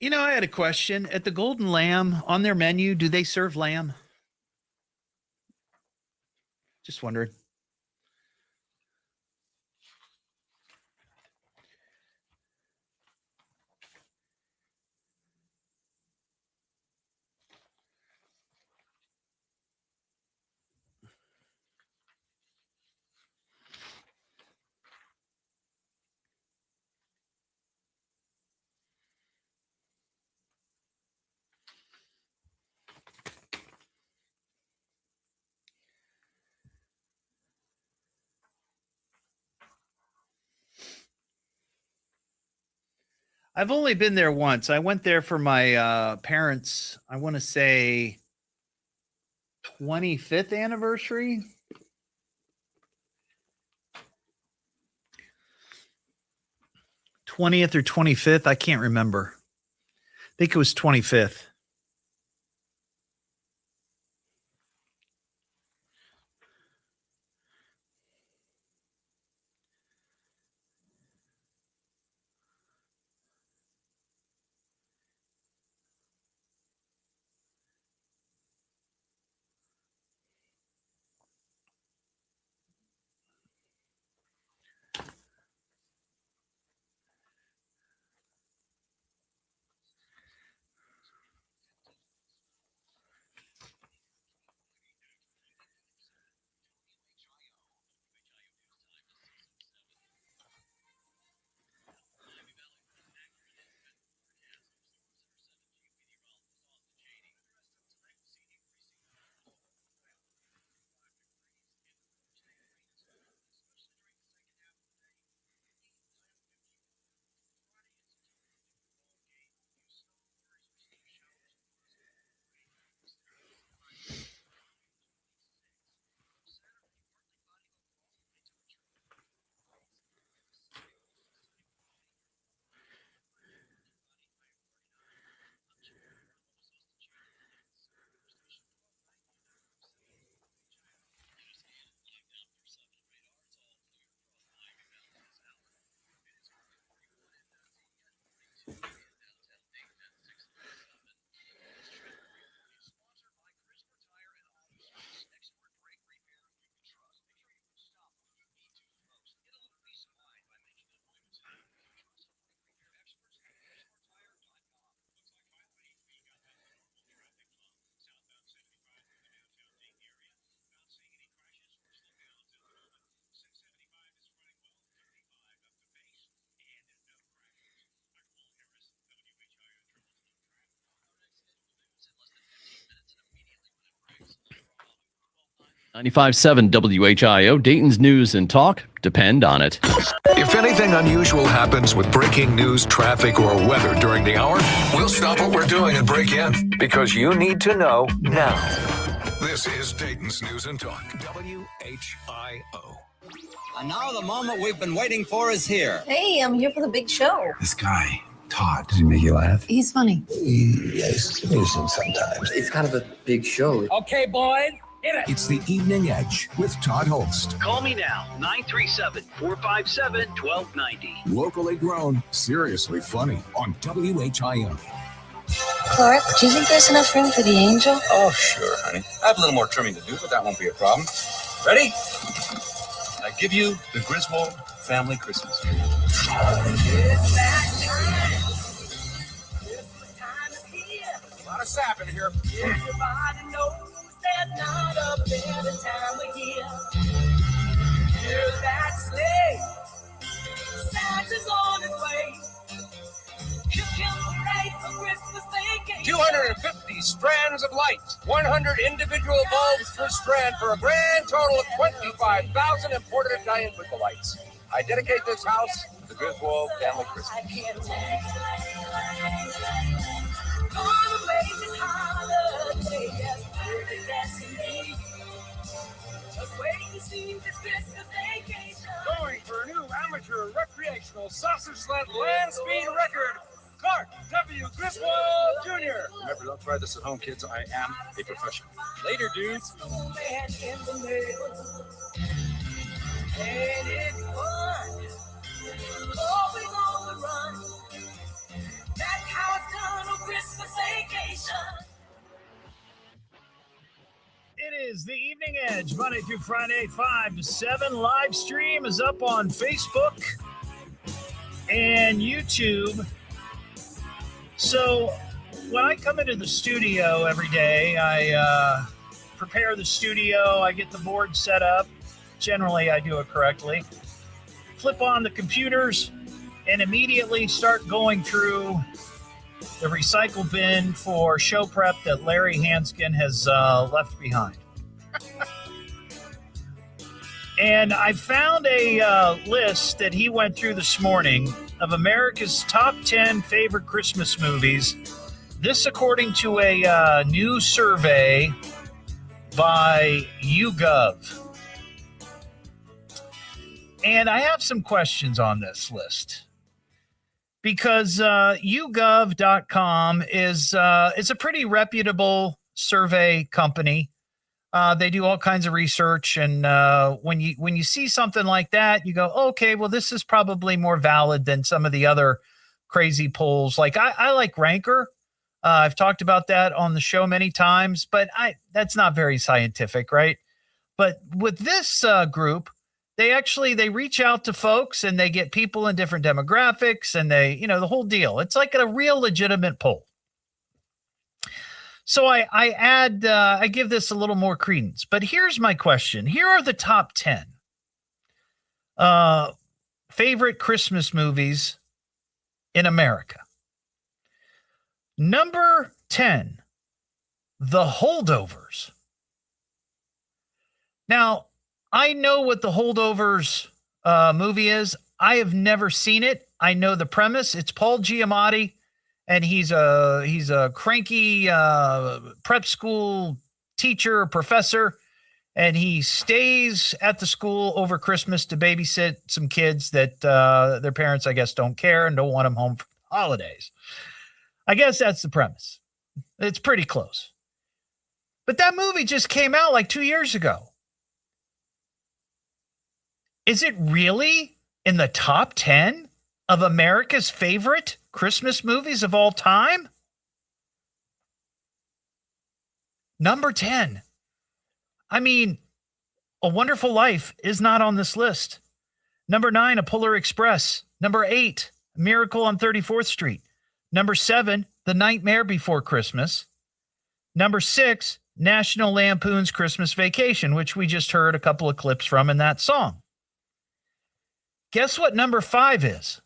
You know, I had a question. At the Golden Lamb, on their menu, do they serve lamb? Just wondering. I've only been there once. I went there for my parents', I want to say 25th anniversary. 20th or 25th. I can't remember. I think it was 25th. .95.7 WHIO, Dayton's news and talk depend on it. If anything unusual happens with breaking news, traffic, or weather during the hour, we'll stop what we're doing and break in because you need to know now. This is Dayton's News and Talk, WHIO. And now the moment we've been waiting for is here. Hey, I'm here for the big show. This guy, Todd, does he make you laugh? He's funny. Yes, listen sometimes. It's kind of a big show. Okay, boys. It's the Evening Edge with Todd Hollst. Call me now, 937-457-1290. Locally grown, seriously funny on WHIO. Clark, do you think there's enough room for the angel? Oh, sure, honey. I have a little more trimming to do, but that won't be a problem. Ready? I give you the Griswold family Christmas tree. It's that time. Christmas time is here. A lot of sap in here. Everybody knows there's not a better time of year. Hear that sleigh. Santa's on his way. You can parade for Christmas vacation. 250 strands of light, 100 individual bulbs per strand for a grand total of 25,000 imported Italian twinkle lights. I dedicate this house to the Griswold family Christmas. I can't wait. Gonna make this holiday as perfect as can be. Just wait to see this Christmas vacation. Going for a new amateur recreational sausage sled land speed record. Clark W. Griswold Jr. Remember, don't try this at home, kids. I am a professional. Later, dudes. Snowman in the middle. And it's fun. Always on the run. That's how it's done Edge, Monday through Friday, 5 to 7. Live stream is up on Facebook and YouTube. So when I come into the studio every day, I prepare the studio, I get the board set up. Generally, I do it correctly. Flip on the computers and immediately start going through the recycle bin for show prep that Larry Hanskin has left behind. And I found a list that he went through this morning of America's top 10 favorite Christmas movies. This according to a new survey by YouGov. And I have some questions on this list because YouGov.com is a pretty reputable survey company. They do all kinds of research, and when you see something like that, you go, okay, well, this is probably more valid than some of the other crazy polls. Like I like Ranker. I've talked about that on the show many times, but that's not very scientific, right? But with this group, they reach out to folks and they get people in different demographics and the whole deal. It's like a real legitimate poll. So I give this a little more credence, but here's my question. Here are the top 10 favorite Christmas movies in America. Number 10, The Holdovers. Now, I know what The Holdovers movie is. I have never seen it. I know the premise. It's Paul Giamatti, and he's a cranky prep school teacher, professor, and he stays at the school over Christmas to babysit some kids that their parents, I guess, don't care and don't want them home for holidays. I guess that's the premise. It's pretty close. But that movie just came out like 2 years ago. Is it really in the top 10 of America's favorite Christmas movies of all time? Number 10. I mean, A Wonderful Life is not on this list. Number 9, A Polar Express. Number 8, Miracle on 34th Street. Number 7, The Nightmare Before Christmas. Number 6, National Lampoon's Christmas Vacation, which we just heard a couple of clips from in that song. Guess what number 5 is?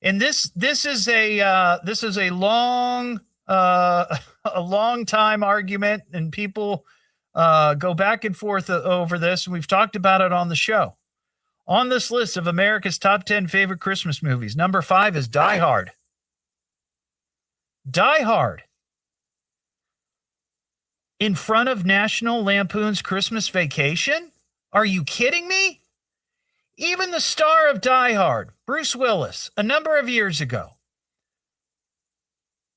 And this is a long time argument, and people go back and forth over this. And we've talked about it on the show. On this list of America's top 10 favorite Christmas movies, number 5 is Die Hard. Die Hard. In front of National Lampoon's Christmas Vacation? Are you kidding me? Even the star of Die Hard, Bruce Willis, a number of years ago,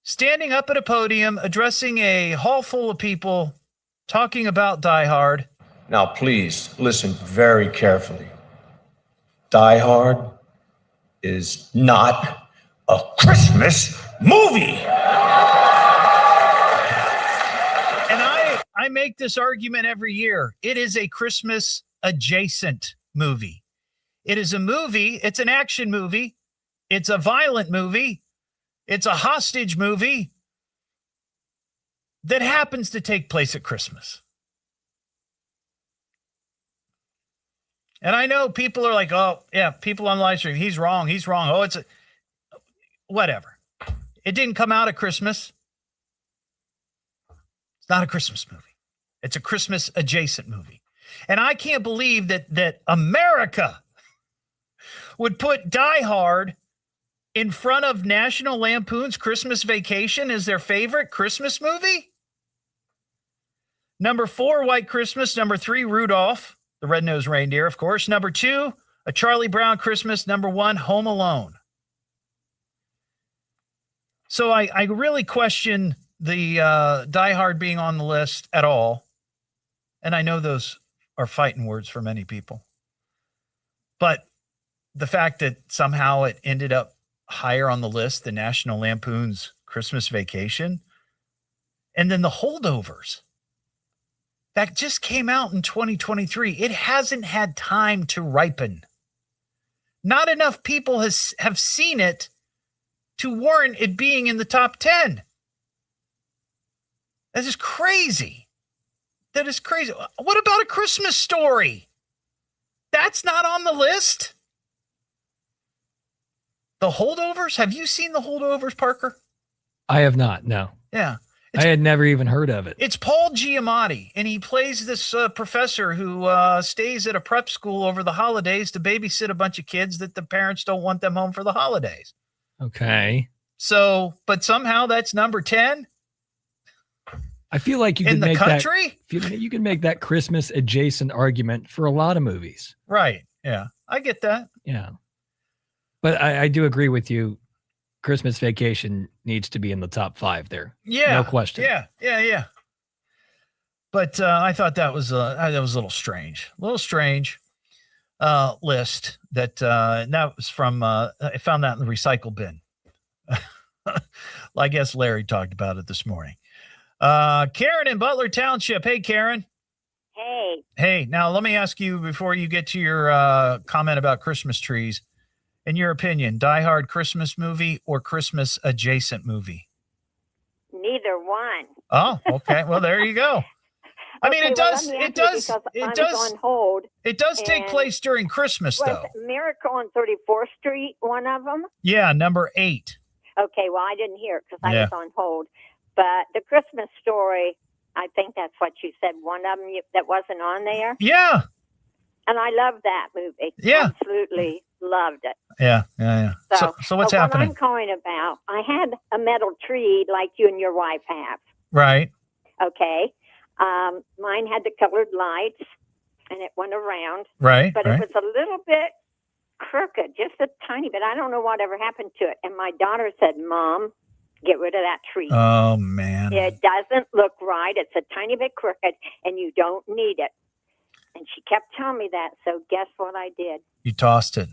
standing up at a podium, addressing a hall full of people, talking about Die Hard. Now, please listen very carefully. Die Hard is not a Christmas movie. And I make this argument every year. It is a Christmas adjacent movie. It is a movie. It's an action movie. It's a violent movie. It's a hostage movie that happens to take place at Christmas. And I know people are like, oh, yeah, people on live stream, he's wrong. Oh, it's whatever. It didn't come out at Christmas. It's not a Christmas movie. It's a Christmas adjacent movie. And I can't believe that America would put Die Hard in front of National Lampoon's Christmas Vacation as their favorite Christmas movie. Number 4, White Christmas. Number 3, Rudolph, the Red-Nosed Reindeer, of course. Number 2, A Charlie Brown Christmas. Number 1, Home Alone. So I really question the Die Hard being on the list at all. And I know those are fighting words for many people. But the fact that somehow it ended up higher on the list than National Lampoon's Christmas Vacation, and then The Holdovers. that just came out in 2023. It hasn't had time to ripen. Not enough people have seen it to warrant it being in the top 10. That is crazy. That is crazy. What about A Christmas Story? That's not on the list. The Holdovers? Have you seen The Holdovers, Parker? I have not, no. Yeah. I had never even heard of it. It's Paul Giamatti, and he plays this professor who stays at a prep school over the holidays to babysit a bunch of kids that the parents don't want them home for the holidays. Okay. So, but somehow that's number 10. I feel like you in could the make country. You can make that Christmas adjacent argument for a lot of movies. Right. Yeah, I get that. Yeah. But I do agree with you. Christmas Vacation needs to be in the top 5 there. Yeah. No question. Yeah. But I thought that was a little strange. List that was from I found that in the recycle bin. I guess Larry talked about it this morning. Karen in Butler Township. Hey, Karen. Hey, now let me ask you before you get to your comment about Christmas trees. In your opinion, Die Hard Christmas movie or Christmas adjacent movie? Neither one. Oh, okay. Well, there you go. I mean, it does on hold. It does take place during Christmas, though. Miracle on 34th Street one of them? Yeah, number 8. Okay, well, I didn't hear it because I was on hold. But the Christmas Story, I think that's what you said. One of them that wasn't on there. Yeah. And I love that movie. Yeah. Absolutely loved it. Yeah. So what's happening? What I'm calling about, I had a metal tree like you and your wife have. Right. Okay. Mine had the colored lights, and it went around. Right. But it was a little bit crooked, just a tiny bit. I don't know whatever happened to it. And my daughter said, Mom, get rid of that tree. Oh, man. It doesn't look right. It's a tiny bit crooked, and you don't need it. And she kept telling me that. So guess what I did? You tossed it.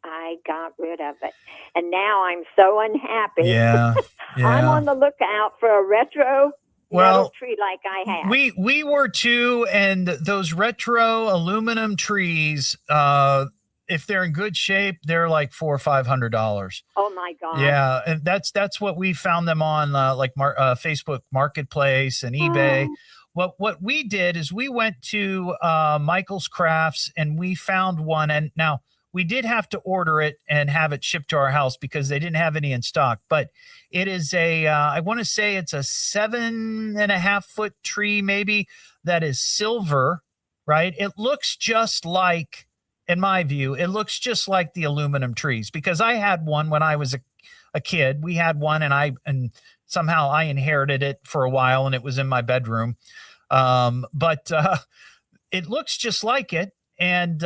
I got rid of it. And now I'm so unhappy. Yeah. I'm on the lookout for a retro metal tree like I have. We were too, and those retro aluminum trees, if they're in good shape, they're like $400 or $500. Oh my God! Yeah, and that's what we found them on, Facebook Marketplace and eBay. What we did is we went to Michael's Crafts and we found one, and now we did have to order it and have it shipped to our house because they didn't have any in stock. But it is I want to say it's a 7.5 foot tree, maybe, that is silver, right? It looks just like, in my view, it looks just like the aluminum trees, because I had one when I was a kid. We had one, and somehow I inherited it for a while, and it was in my bedroom. But it looks just like it. And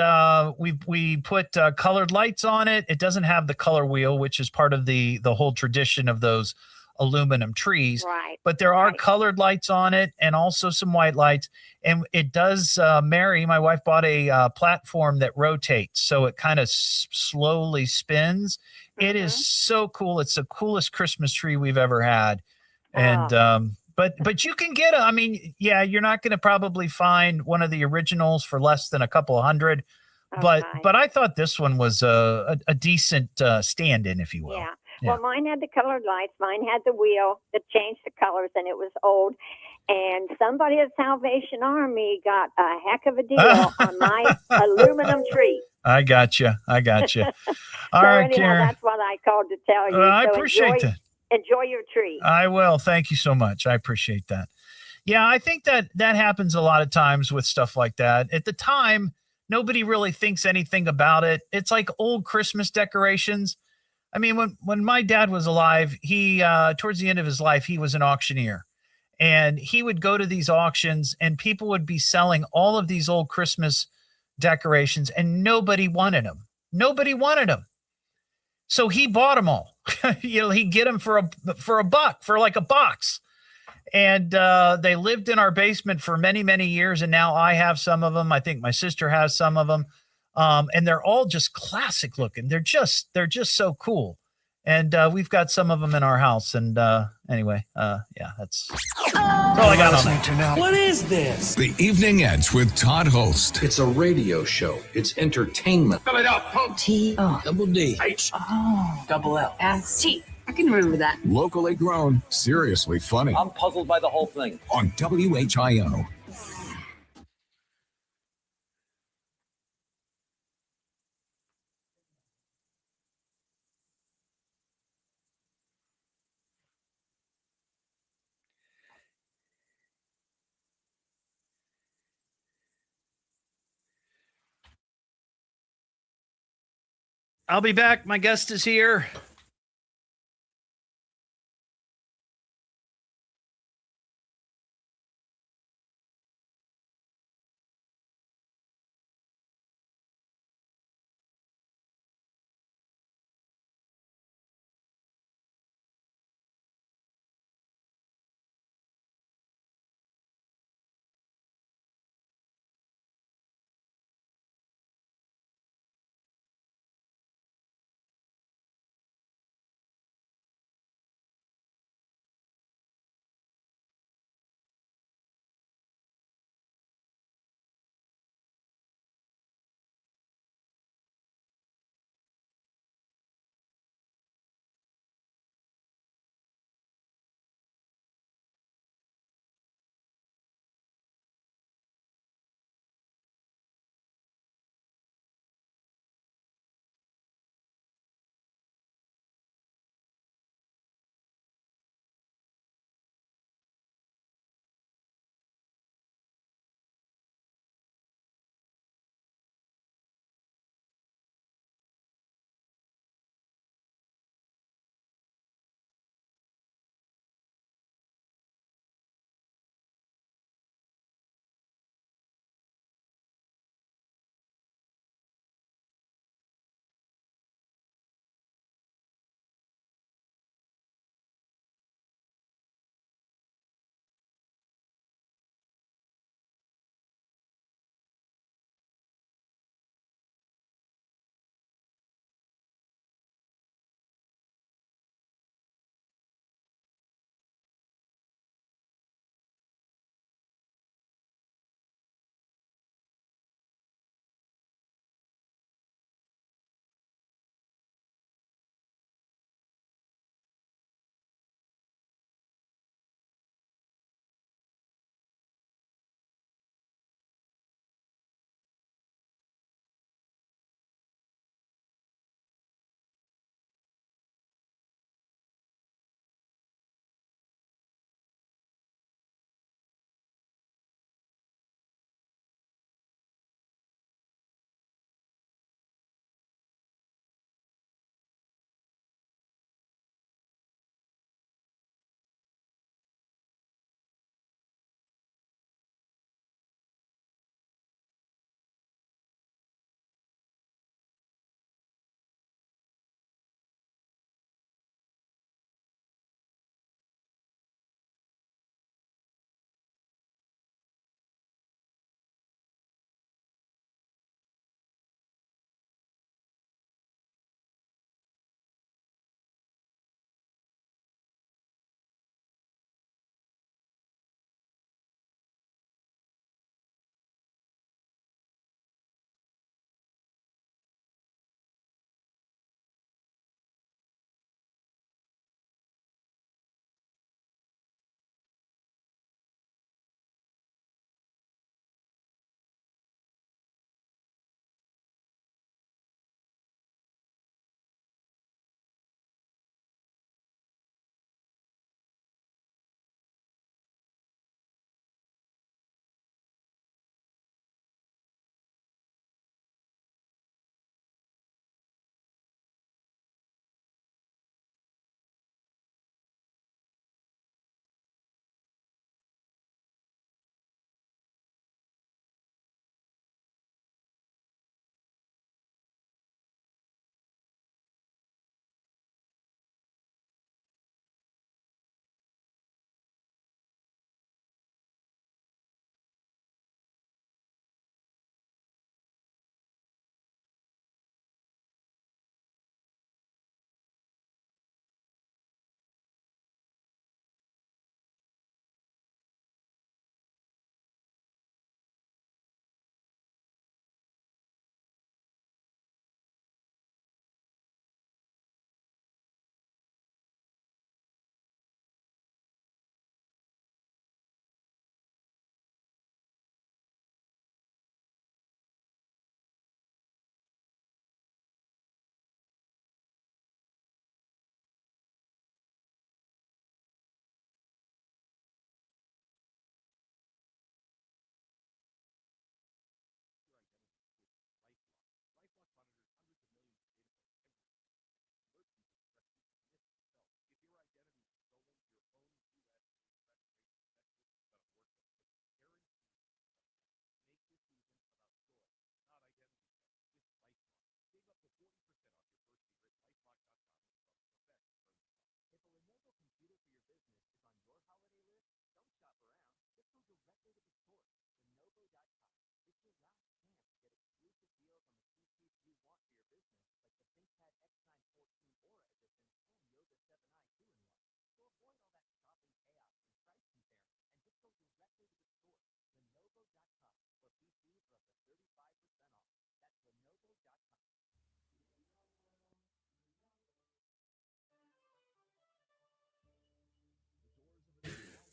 we put colored lights on it. It doesn't have the color wheel, which is part of the whole tradition of those aluminum trees. Right. But there are colored lights on it, and also some white lights. And it does marry. My wife bought a platform that rotates, so it kind of slowly spins. It is so cool. It's the coolest Christmas tree we've ever had. And but you can get I mean, yeah, you're not going to probably find one of the originals for less than a couple of $100. But I thought this one was a decent stand-in, if you will. Yeah. Well, mine had the colored lights. Mine had the wheel that changed the colors, and it was old. And somebody at Salvation Army got a heck of a deal on my aluminum tree. I got you. All so right, anyhow, Karen. that's what I called to tell you. I So appreciate that. Enjoy your tree. I will. Thank you so much. I appreciate that. Yeah, I think that happens a lot of times with stuff like that. At the time, nobody really thinks anything about it. It's like old Christmas decorations. I mean, when my dad was alive, he towards the end of his life, he was an auctioneer. And he would go to these auctions, and people would be selling all of these old Christmas decorations, and nobody wanted them. So he bought them all. He'd get them for a buck, for like a box. And they lived in our basement for many, many years. And now I have some of them. I think my sister has some of them. And they're all just classic looking. They're just so cool. And we've got some of them in our house. And anyway, yeah, that's all I got on that. What is this? The Evening Edge with Todd Hollst. It's a radio show. It's entertainment. Fill it up, folks. T-O. Double D. H. Oh. Double L. S-T. I can remember that. Locally grown, seriously funny. I'm puzzled by the whole thing. On WHIO. I'll be back. My guest is here.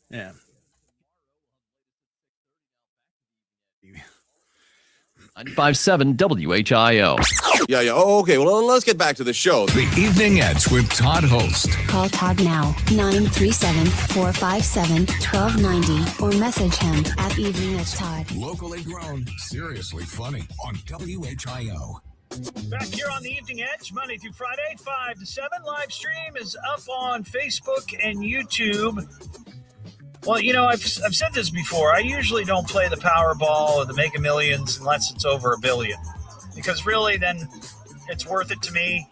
Yeah. 95.7 WHIO. Yeah. Oh, okay. Well, let's get back to the show. The Evening Edge with Todd Hollst. Call Todd now, 937-457-1290, or message him at Evening Edge Todd. Locally grown, seriously funny on WHIO. Back here on the Evening Edge, Monday through Friday, 5 to 7. Live stream is up on Facebook and YouTube. Well, you know, I've said this before. I usually don't play the Powerball or the Mega Millions unless it's over $1 billion. Because really, then it's worth it to me.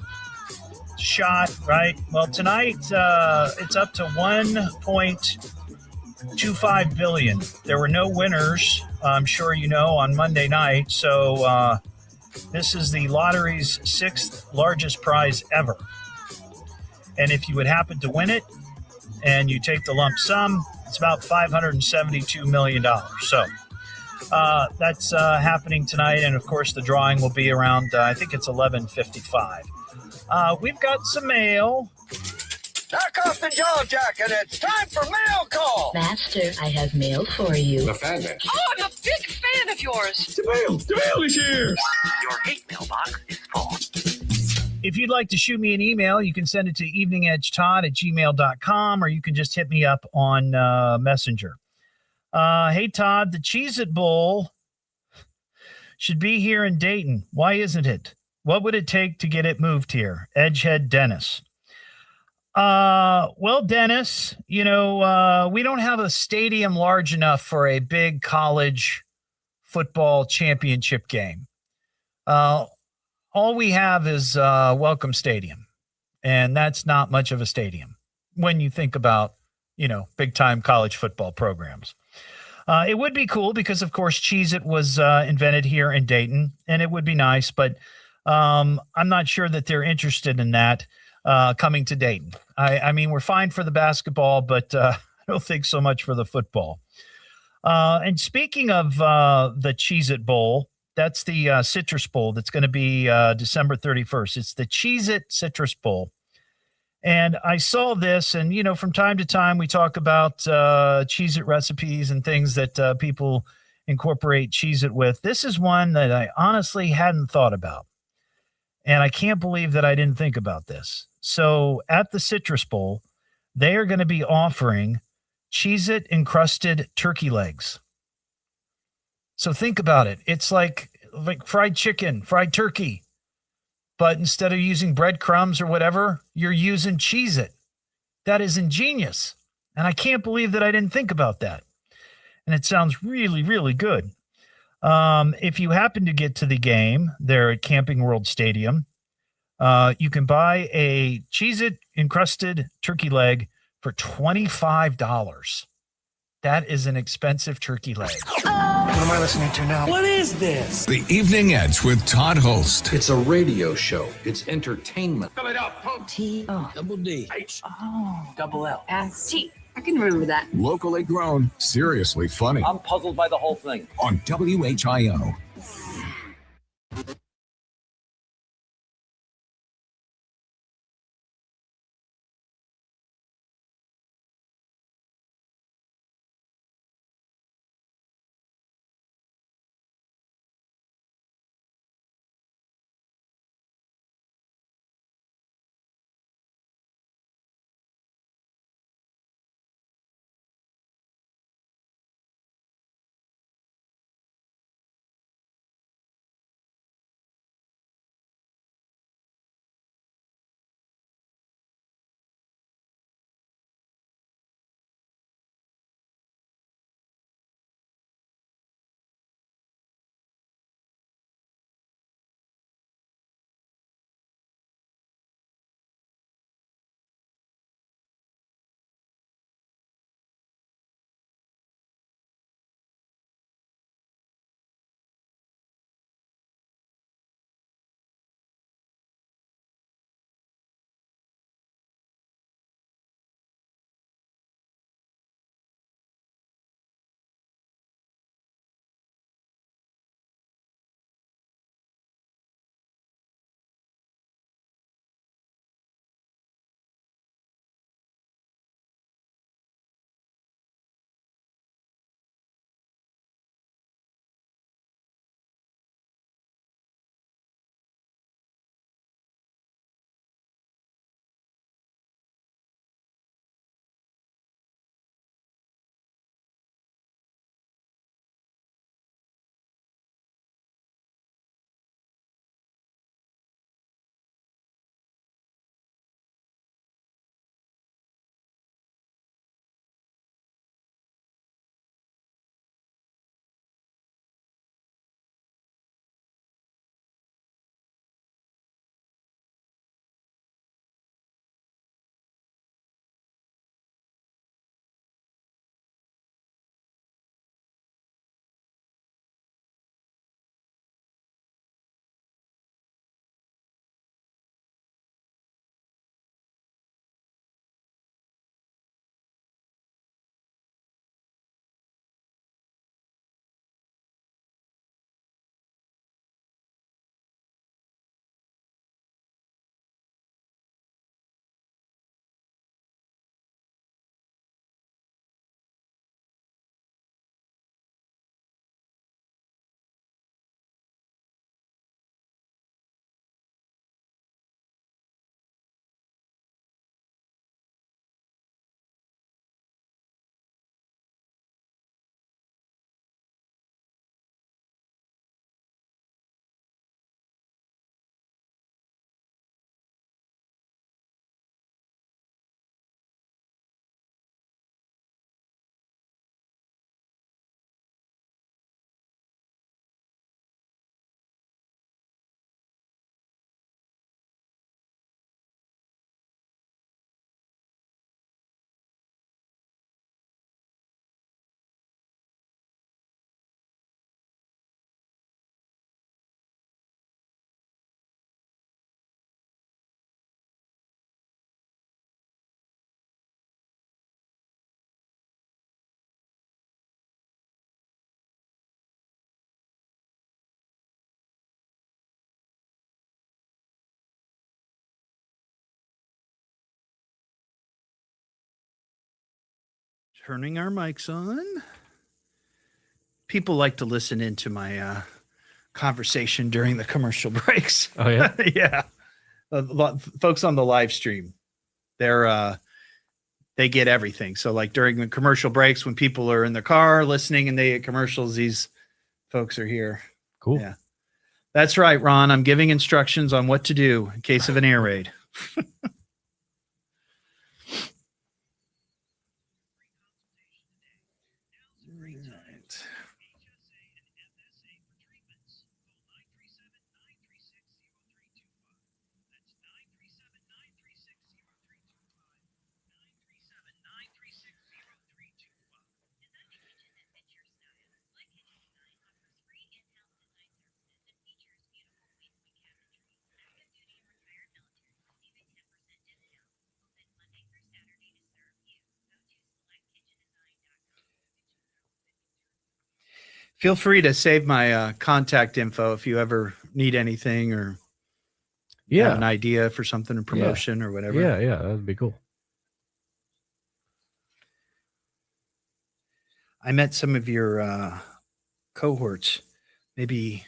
Shot, right? Well, tonight, it's up to $1.25 billion. There were no winners, I'm sure you know, on Monday night. So this is the lottery's 6th largest prize ever. And if you would happen to win it and you take the lump sum, it's about $572 million. So that's happening tonight. And, of course, the drawing will be around, I think it's 11:55. We've got some mail. Knock off the jaw jacket. It's time for mail call. Master, I have mail for you. The fan man. Oh, I'm a big fan of yours. The mail is here. Your hate mailbox is full. If you'd like to shoot me an email, you can send it to eveningedgetodd@gmail.com, or you can just hit me up on Messenger. Hey, Todd, the Cheez-It Bowl should be here in Dayton. Why isn't it? What would it take to get it moved here? Edgehead Dennis. Well, Dennis, you know, we don't have a stadium large enough for a big college football championship game. All we have is Welcome Stadium, and that's not much of a stadium when you think about, you know, big-time college football programs. It would be cool because, of course, Cheez-It was invented here in Dayton, and it would be nice, but I'm not sure that they're interested in that coming to Dayton. I mean, we're fine for the basketball, but I don't think so much for the football. And speaking of the Cheez-It Bowl, that's the Citrus Bowl that's going to be December 31st. It's the Cheez-It Citrus Bowl. And I saw this, and, you know, from time to time we talk about Cheez-It recipes and things that people incorporate Cheez-It with. This is one that I honestly hadn't thought about. And I can't believe that I didn't think about this. So at the Citrus Bowl, they are going to be offering Cheez-It encrusted turkey legs. So think about it. It's like fried chicken, fried turkey. But instead of using breadcrumbs or whatever, you're using Cheez-It. That is ingenious. And I can't believe that I didn't think about that. And it sounds really, really good. If you happen to get to the game there at Camping World Stadium, you can buy a Cheez-It encrusted turkey leg for $25. That is an expensive turkey leg. What am I listening to now? What is this? The Evening Edge with Todd Hollst. It's a radio show. It's entertainment. Fill it up, folks. T-O. Double D. H. Oh. Double L. S-T. I can remember that. Locally grown, seriously funny I'm puzzled by the whole thing. on WHIO. Turning our mics on. People like to listen into my conversation during the commercial breaks. Oh, yeah? Yeah. Folks on the live stream, they get everything. So like during the commercial breaks, when people are in their car listening and they get commercials, these folks are here. Cool. Yeah. That's right, Ron. I'm giving instructions on what to do in case of an air raid. Feel free to save my contact info if you ever need anything or have an idea for something, a promotion or whatever. Yeah, that would be cool. I met some of your cohorts, might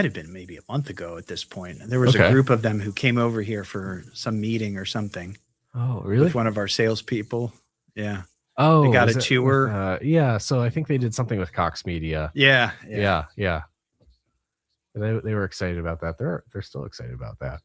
have been maybe a month ago at this point. And there was a group of them who came over here for some meeting or something. Oh, really? With one of our salespeople. Yeah. Oh, they got a tour. Yeah. So I think they did something with Cox Media. Yeah. They were excited about that. They're still excited about that.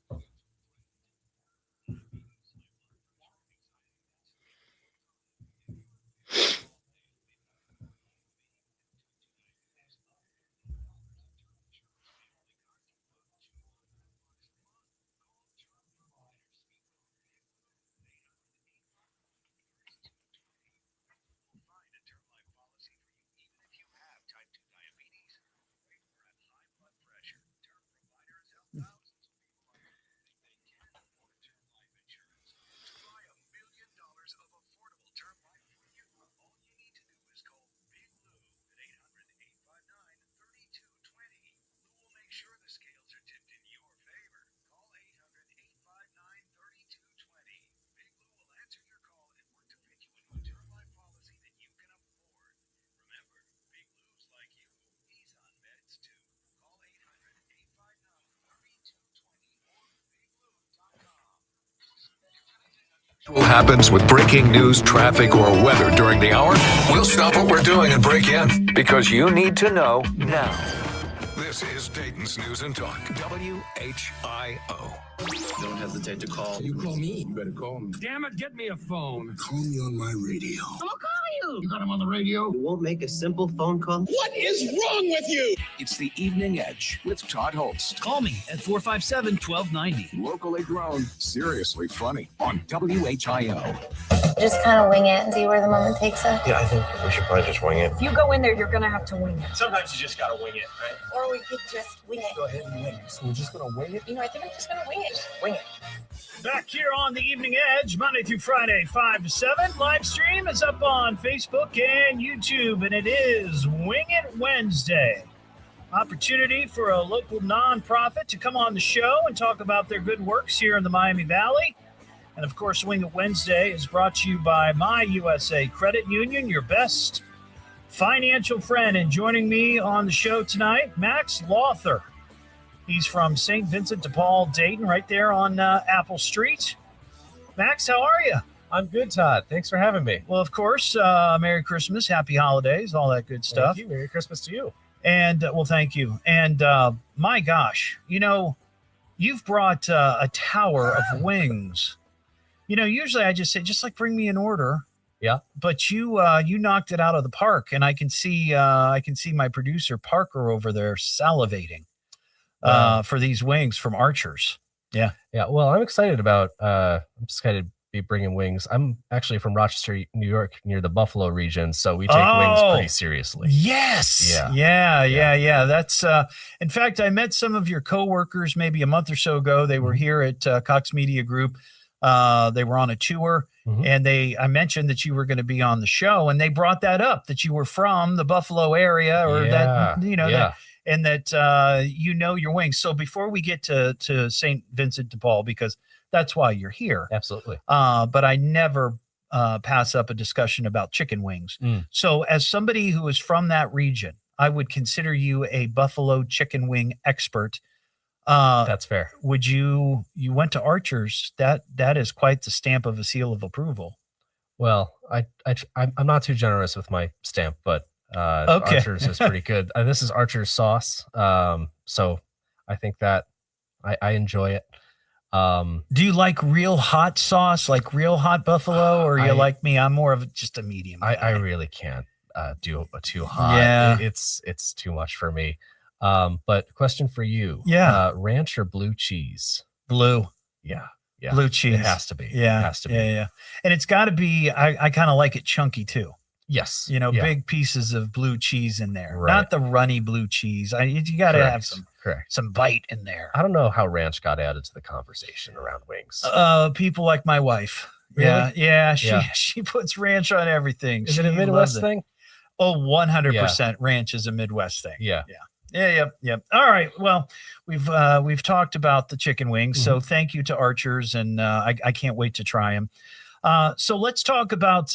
What happens with breaking news, traffic, or weather during the hour? We'll stop what we're doing and break in because you need to know now. This is Dayton's News and Talk, WHIO. Don't hesitate to call. You call me. You better call me. Damn it, get me a phone. Call me on my radio. I'm gonna call you. You got him on the radio? You won't make a simple phone call? What is wrong with you? It's the Evening Edge with Todd Hollst. Call me at 457-1290. Locally grown, seriously funny on WHIO. Just kind of wing it and see where the moment takes us. Yeah, I think we should probably just wing it. If you go in there, you're going to have to wing it. Sometimes you just gotta wing it, right? Or we could just wing it. Go ahead and wing it. So we're just gonna wing it? You know, I think I'm just going to wing it. Wing it. Back here on the Evening Edge, Monday through Friday, 5 to 7. Live stream is up on Facebook and YouTube, and it is Wing It Wednesday. Opportunity for a local nonprofit to come on the show and talk about their good works here in the Miami Valley. And, of course, Wing It Wednesday is brought to you by My USA Credit Union, your best financial friend. And joining me on the show tonight, Max Lawther. He's from St. Vincent de Paul, Dayton, right there on Apple Street. Max, how are you? I'm good, Todd. Thanks for having me. Well, of course, Merry Christmas, Happy Holidays, all that good stuff. Thank you. Merry Christmas to you. And, well, thank you. And, my gosh, you know, you've brought a tower of wings. You know, usually I just say, just like bring me an order. Yeah. But you knocked it out of the park, and I can see my producer Parker over there salivating for these wings from Archers. Yeah. Yeah. Well, I'm excited about, I'm excited to be bringing wings. I'm actually from Rochester, New York, near the Buffalo region. So we take wings pretty seriously. Yes. Yeah. That's, in fact, I met some of your coworkers maybe a month or so ago. They were here at Cox Media Group. They were on a tour, and I mentioned that you were going to be on the show, and they brought that up, that you were from the Buffalo area, or that, you know, that, and that, you know, your wings. So before we get to St. Vincent de Paul, because that's why you're here. Absolutely. But I never pass up a discussion about chicken wings. Mm. So as somebody who is from that region, I would consider you a buffalo chicken wing expert. That's fair. Would you went to Archer's? That is quite the stamp of a seal of approval. Well, I'm not too generous with my stamp, but Okay. Archer's is pretty good. This is Archer's sauce, so I think that I enjoy it. Do you like real hot sauce, like real hot buffalo, or you like me? I'm more of just a medium. I really can't do a too hot. Yeah. It's too much for me. But question for you. Yeah. Ranch or blue cheese? Blue. Yeah. Blue cheese. It has to be. Yeah. It has to be. Yeah. And it's got to be, I kind of like it chunky too. Yes. You know, Yeah. big pieces of blue cheese in there. Right. Not the runny blue cheese. You got to have Correct. some bite in there. I don't know how ranch got added to the conversation around wings. People like my wife. Really? Yeah. Yeah. She puts ranch on everything. Is it She a Midwest loves it. thing? Oh, 100% ranch is a Midwest thing. Yeah. Yep. All right. Well, we've talked about the chicken wings, so thank you to Archer's, and I can't wait to try them. So let's talk about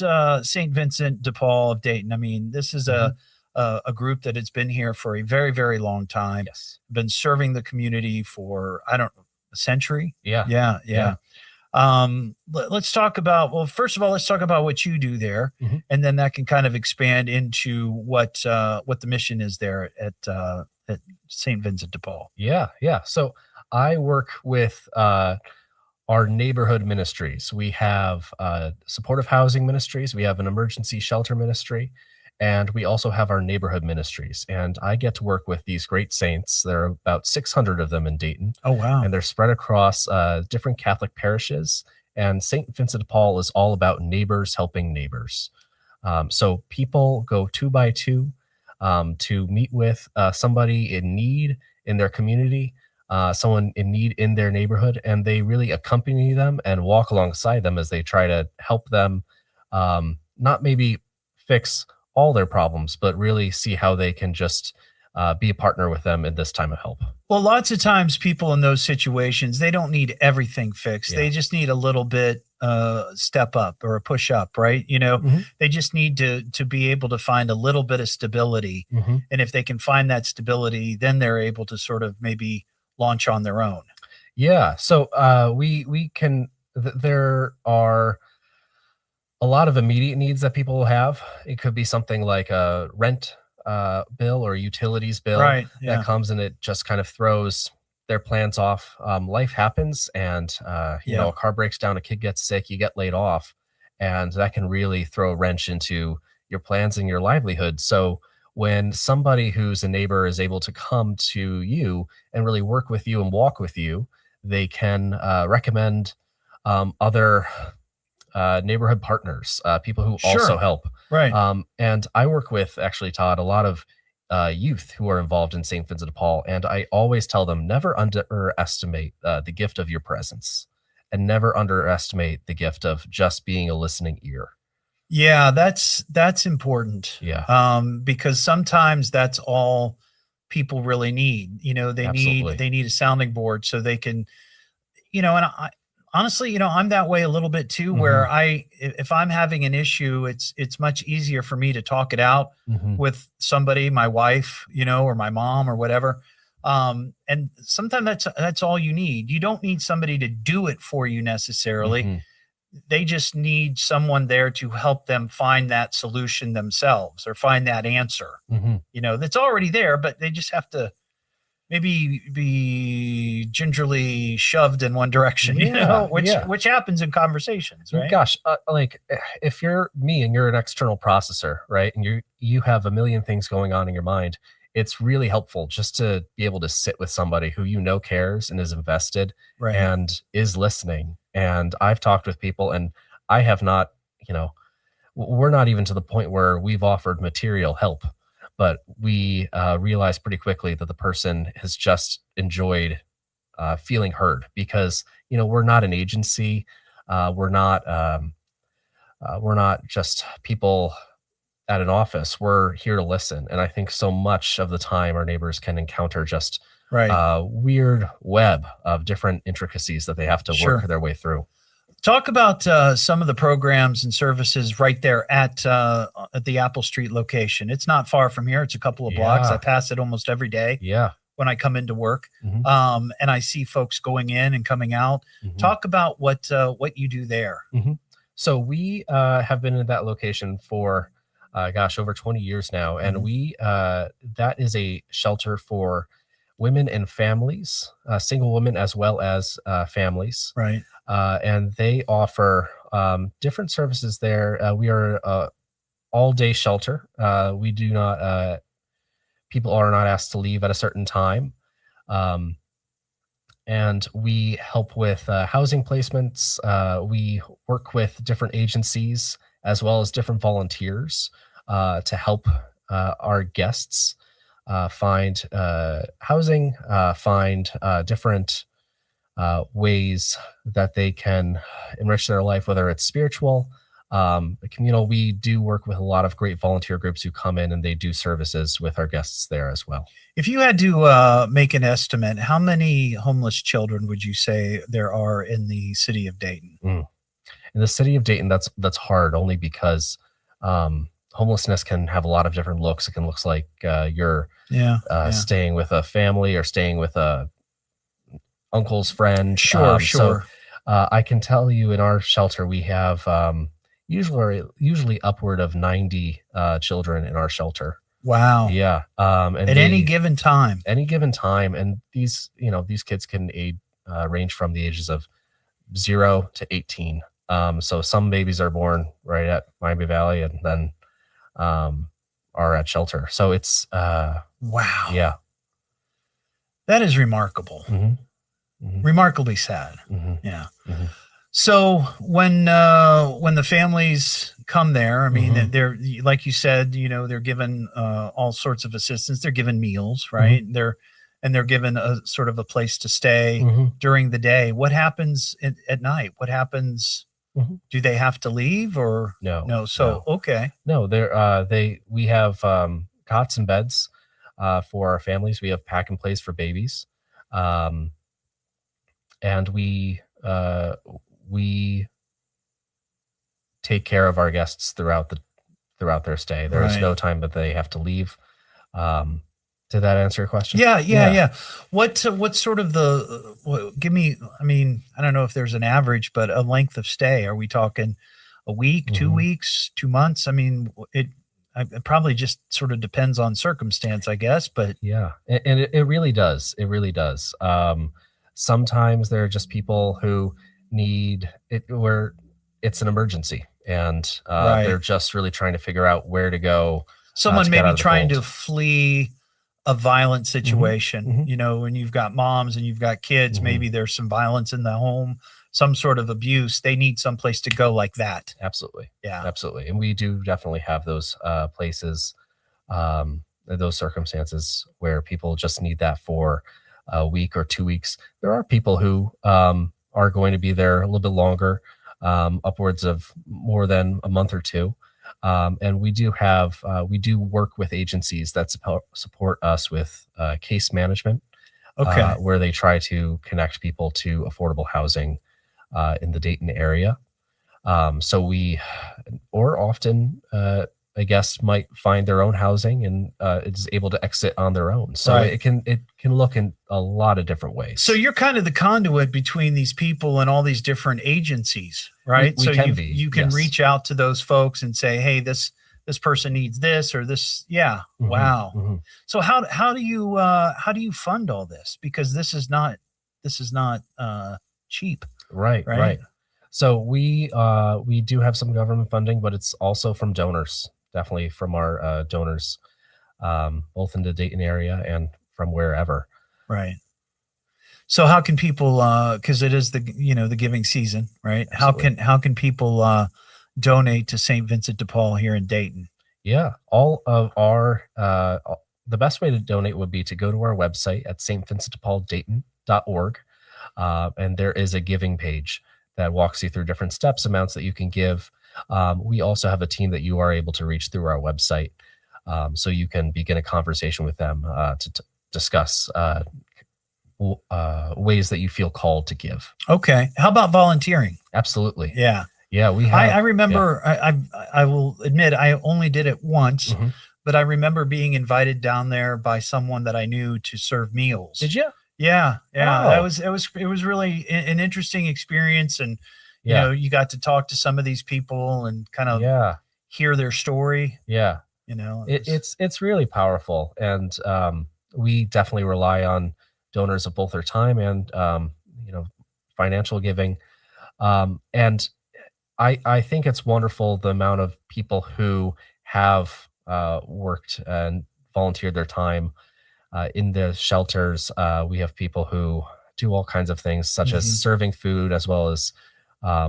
St. Vincent de Paul of Dayton. I mean, this is a group that has been here for a very, very long time. Yes. Been serving the community for, I don't know, a century. Yeah. Yeah. Let's talk about, well, first of all, let's talk about what you do there, and then that can kind of expand into what the mission is there at St. Vincent de Paul. Yeah. So I work with our neighborhood ministries. We have supportive housing ministries. We have an emergency shelter ministry, and we also have our neighborhood ministries. And I get to work with these great saints. There are about 600 of them in Dayton. Oh, wow. And they're spread across different Catholic parishes. And St. Vincent de Paul is all about neighbors helping neighbors. So people go 2 by 2 to meet with somebody in need in their community, someone in need in their neighborhood, and they really accompany them and walk alongside them as they try to help them not maybe fix all their problems, but really see how they can just be a partner with them in this time of help. Well, lots of times people in those situations, they don't need everything fixed. They just need a little bit step up or a push up, right? You know, they just need to be able to find a little bit of stability. And if they can find that stability, then they're able to sort of maybe launch on their own. Yeah. So we can, there are a lot of immediate needs that people have. It could be something like a rent bill or utilities bill that comes, and it just kind of throws their plans off. Life happens, and you know, a car breaks down, a kid gets sick, you get laid off, and that can really throw a wrench into your plans and your livelihood. So when somebody who's a neighbor is able to come to you and really work with you and walk with you, they can recommend other neighborhood partners, people who also help. Right. And I work with, actually, Todd, a lot of youth who are involved in St. Vincent de Paul. And I always tell them, never underestimate the gift of your presence, and never underestimate the gift of just being a listening ear. Yeah, that's important. Yeah. Because sometimes that's all people really need. You know, they need a sounding board so they can, you know, and I honestly, you know, I'm that way a little bit too, where if I'm having an issue, it's much easier for me to talk it out with somebody, my wife, you know, or my mom or whatever. And sometimes that's all you need. You don't need somebody to do it for you necessarily. They just need someone there to help them find that solution themselves, or find that answer, you know, that's already there, but they just have to maybe be gingerly shoved in one direction, you know, which happens in conversations, right? Gosh, like if you're me and you're an external processor, right, and you have a million things going on in your mind, it's really helpful just to be able to sit with somebody who you know cares and is invested and is listening. And I've talked with people, and I have not, you know, we're not even to the point where we've offered material help, but we realized pretty quickly that the person has just enjoyed feeling heard, because, you know, we're not an agency. We're not just people at an office. We're here to listen. And I think so much of the time our neighbors can encounter just weird web of different intricacies that they have to work their way through. Talk about some of the programs and services right there at the Apple Street location. It's not far from here. It's a couple of blocks. I pass it almost every day. Yeah. When I come into work, Mhm. and I see folks going in and coming out. Talk about what you do there. So we have been in that location for, over 20 years now, and we that is a shelter for women and families, single women as well as families. Right. And they offer different services there. We are all-day shelter. We do not. People are not asked to leave at a certain time. And we help with housing placements. We work with different agencies as well as different volunteers to help our guests find housing, find different ways that they can enrich their life, whether it's spiritual, communal. We do work with a lot of great volunteer groups who come in and they do services with our guests there as well. If you had to make an estimate, how many homeless children would you say there are in the city of Dayton? In the city of Dayton, that's hard, only because homelessness can have a lot of different looks. It can look like you're staying with a family or staying with a uncle's friend. Sure. So I can tell you in our shelter, we have usually upward of 90 children in our shelter. Wow. Yeah. And at any given time. And these kids can range from the ages of 0 to 18. So some babies are born right at Miami Valley and then are at shelter. So it's wow. Yeah. That is remarkable. Remarkably sad. Yeah. So when the families come there, I mean, they're, like you said, they're given all sorts of assistance. They're given meals, right? They're given a sort of a place to stay during the day. What happens at night? What happens? Do they have to leave or no? So, okay. No, we have cots and beds for our families. We have pack and plays for babies. And we take care of our guests throughout their stay. There is no time that they have to leave. Did that answer your question? Yeah. What's sort of give me, I mean, I don't know if there's an average, but a length of stay. Are we talking a week, 2 weeks, 2 months? I mean, it probably just sort of depends on circumstance, I guess, but yeah, and it really does. It really does. Sometimes there are just people who need it where it's an emergency and they're just really trying to figure out where to go. Someone may be trying to flee a violent situation, when you've got moms and you've got kids, maybe there's some violence in the home, some sort of abuse. They need some place to go like that. Absolutely. Yeah, absolutely. And we do definitely have those places, those circumstances where people just need that for a week or 2 weeks. There are people who are going to be there a little bit longer, upwards of more than a month or two. And we do work with agencies that support us with case management, where they try to connect people to affordable housing in the Dayton area. So often a guest might find their own housing and is able to exit on their own. So it can look in a lot of different ways. So you're kind of the conduit between these people and all these different agencies, right? We can be, you can reach out to those folks and say, hey, this person needs this or this. Yeah. Wow. So how do you fund all this? Because this is not cheap. Right. So we do have some government funding, but it's also from donors, definitely from our donors, both in the Dayton area and from wherever. Right. So how can people, because it is the giving season, right? Absolutely. How can people donate to St. Vincent de Paul here in Dayton? Yeah, all of our the best way to donate would be to go to our website at stvincentdepauldayton.org, and there is a giving page that walks you through different steps, amounts that you can give. We also have a team that you are able to reach through our website, so you can begin a conversation with them to discuss ways that you feel called to give. Okay. How about volunteering? Absolutely. Yeah. Yeah, we have. I remember. I will admit I only did it once, Mhm. but I remember being invited down there by someone that I knew to serve meals. Did you? Yeah, yeah. Oh. It was really an interesting experience, and you Yeah. know, you got to talk to some of these people and kind of Yeah. hear their story. Yeah. You know, It's really powerful, and we definitely rely on donors of both their time and financial giving. And I think it's wonderful the amount of people who have worked and volunteered their time in the shelters. We have people who do all kinds of things, such as serving food, as well as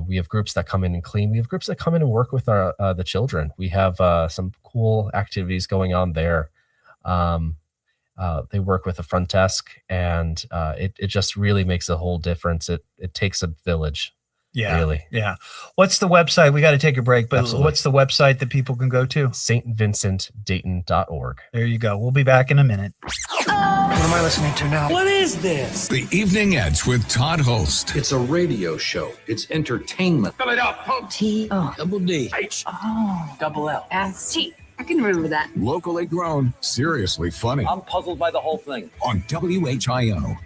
we have groups that come in and clean. We have groups that come in and work with the children. We have some cool activities going on there. They work with the front desk, and it just really makes a whole difference. It takes a village. Yeah. Really. Yeah. What's the website? We got to take a break, but Absolutely. what's the website that people can go to? stvincentdayton.org. There you go. We'll be back in a minute. What am I listening to now? What is this? The Evening Edge with Todd Hollst. It's a radio show. It's entertainment. Fill it up, folks. T-O. Double D. H. Oh. Double L. S-T. I can remember that. Locally grown, seriously funny. I'm puzzled by the whole thing. On WHIO.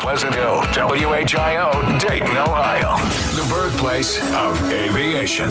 Pleasant Hill, WHIO, Dayton, Ohio. The birthplace of aviation.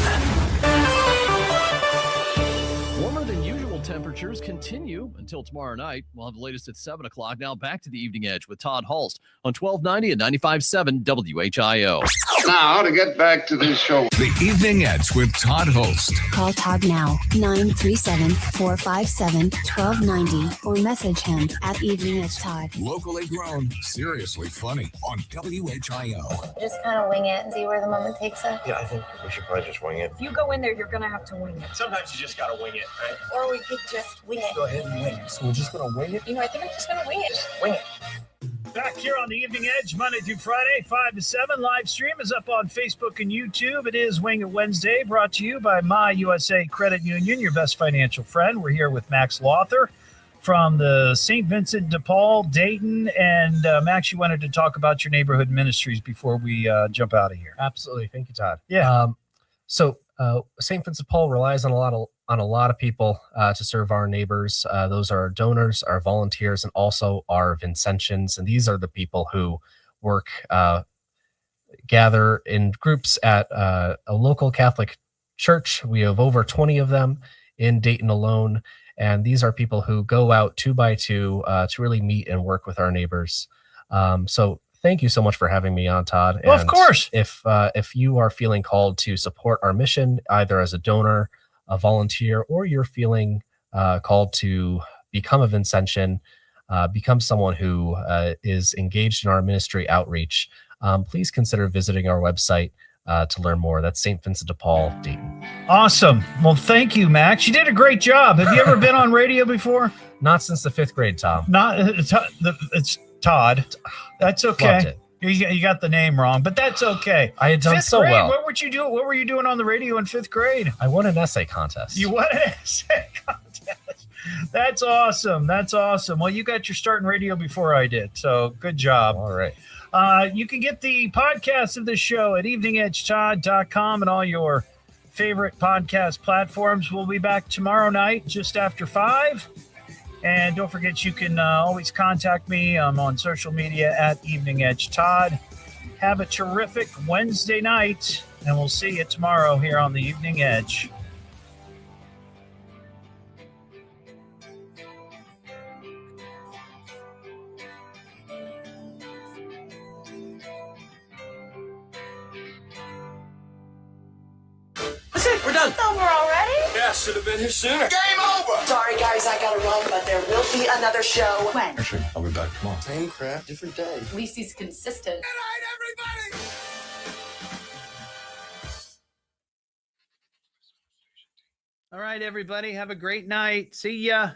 Warmer than usual temperatures continue until tomorrow night. We'll have the latest at 7 o'clock. Now back to the Evening Edge with Todd Hollst on 1290 and 95.7 WHIO. Now, to get back to this show. The Evening Edge with Todd Hollst. Call Todd now, 937-457-1290, or message him at Evening Edge Todd. Locally grown, seriously funny on WHIO. Just kind of wing it and see where the moment takes us. Yeah, I think we should probably just wing it. If you go in there, you're going to have to wing it. Sometimes you just gotta wing it, right? Or we could just wing it. Go ahead and wing it. So we're just gonna wing it? You know, I think I'm just going to wing it. Just wing it. Back here on the Evening Edge, Monday through Friday, 5 to 7. Live stream is up on Facebook and YouTube. It is Wing It Wednesday, brought to you by My USA Credit Union, your best financial friend. We're here with Max Lawther from the St. Vincent de Paul, Dayton. And Max, you wanted to talk about your neighborhood ministries before we jump out of here. Absolutely. Thank you, Todd. Yeah. So St. Vincent de Paul relies on a lot of people to serve our neighbors. Those are our donors, our volunteers, and also our Vincentians. And these are the people who work, gather in groups at a local Catholic church. We have over 20 of them in Dayton alone. And these are people who go out 2 by 2 to really meet and work with our neighbors. So thank you so much for having me on, Todd. Well, of course. If you are feeling called to support our mission, either as a donor, a volunteer, or you're feeling called to become a Vincentian, become someone who is engaged in our ministry outreach, please consider visiting our website to learn more. That's St. Vincent de Paul, Dayton. Awesome. Well, thank you, Max. You did a great job. Have you ever been on radio before? Not since the 5th grade, Tom. It's Todd. That's okay. Loved it. You got the name wrong, but that's okay. I had done so grade, well. What were you doing on the radio in 5th grade? I won an essay contest. You won an essay contest. That's awesome. That's awesome. Well, you got your start in radio before I did, so good job. All right. You can get the podcast of this show at eveningedgetodd.com and all your favorite podcast platforms. We'll be back tomorrow night just after 5. And don't forget, you can always contact me. I'm on social media at Evening Edge Todd. Have a terrific Wednesday night, and we'll see you tomorrow here on the Evening Edge. That's it. We're done. It's over already? Yeah, should have been here sooner. Game over! Sorry, guys, I gotta run, but there will be another show. When? Actually, I'll be back tomorrow. Same crap, different day. At least he's consistent. Good night, everybody! All right, everybody. Have a great night. See ya.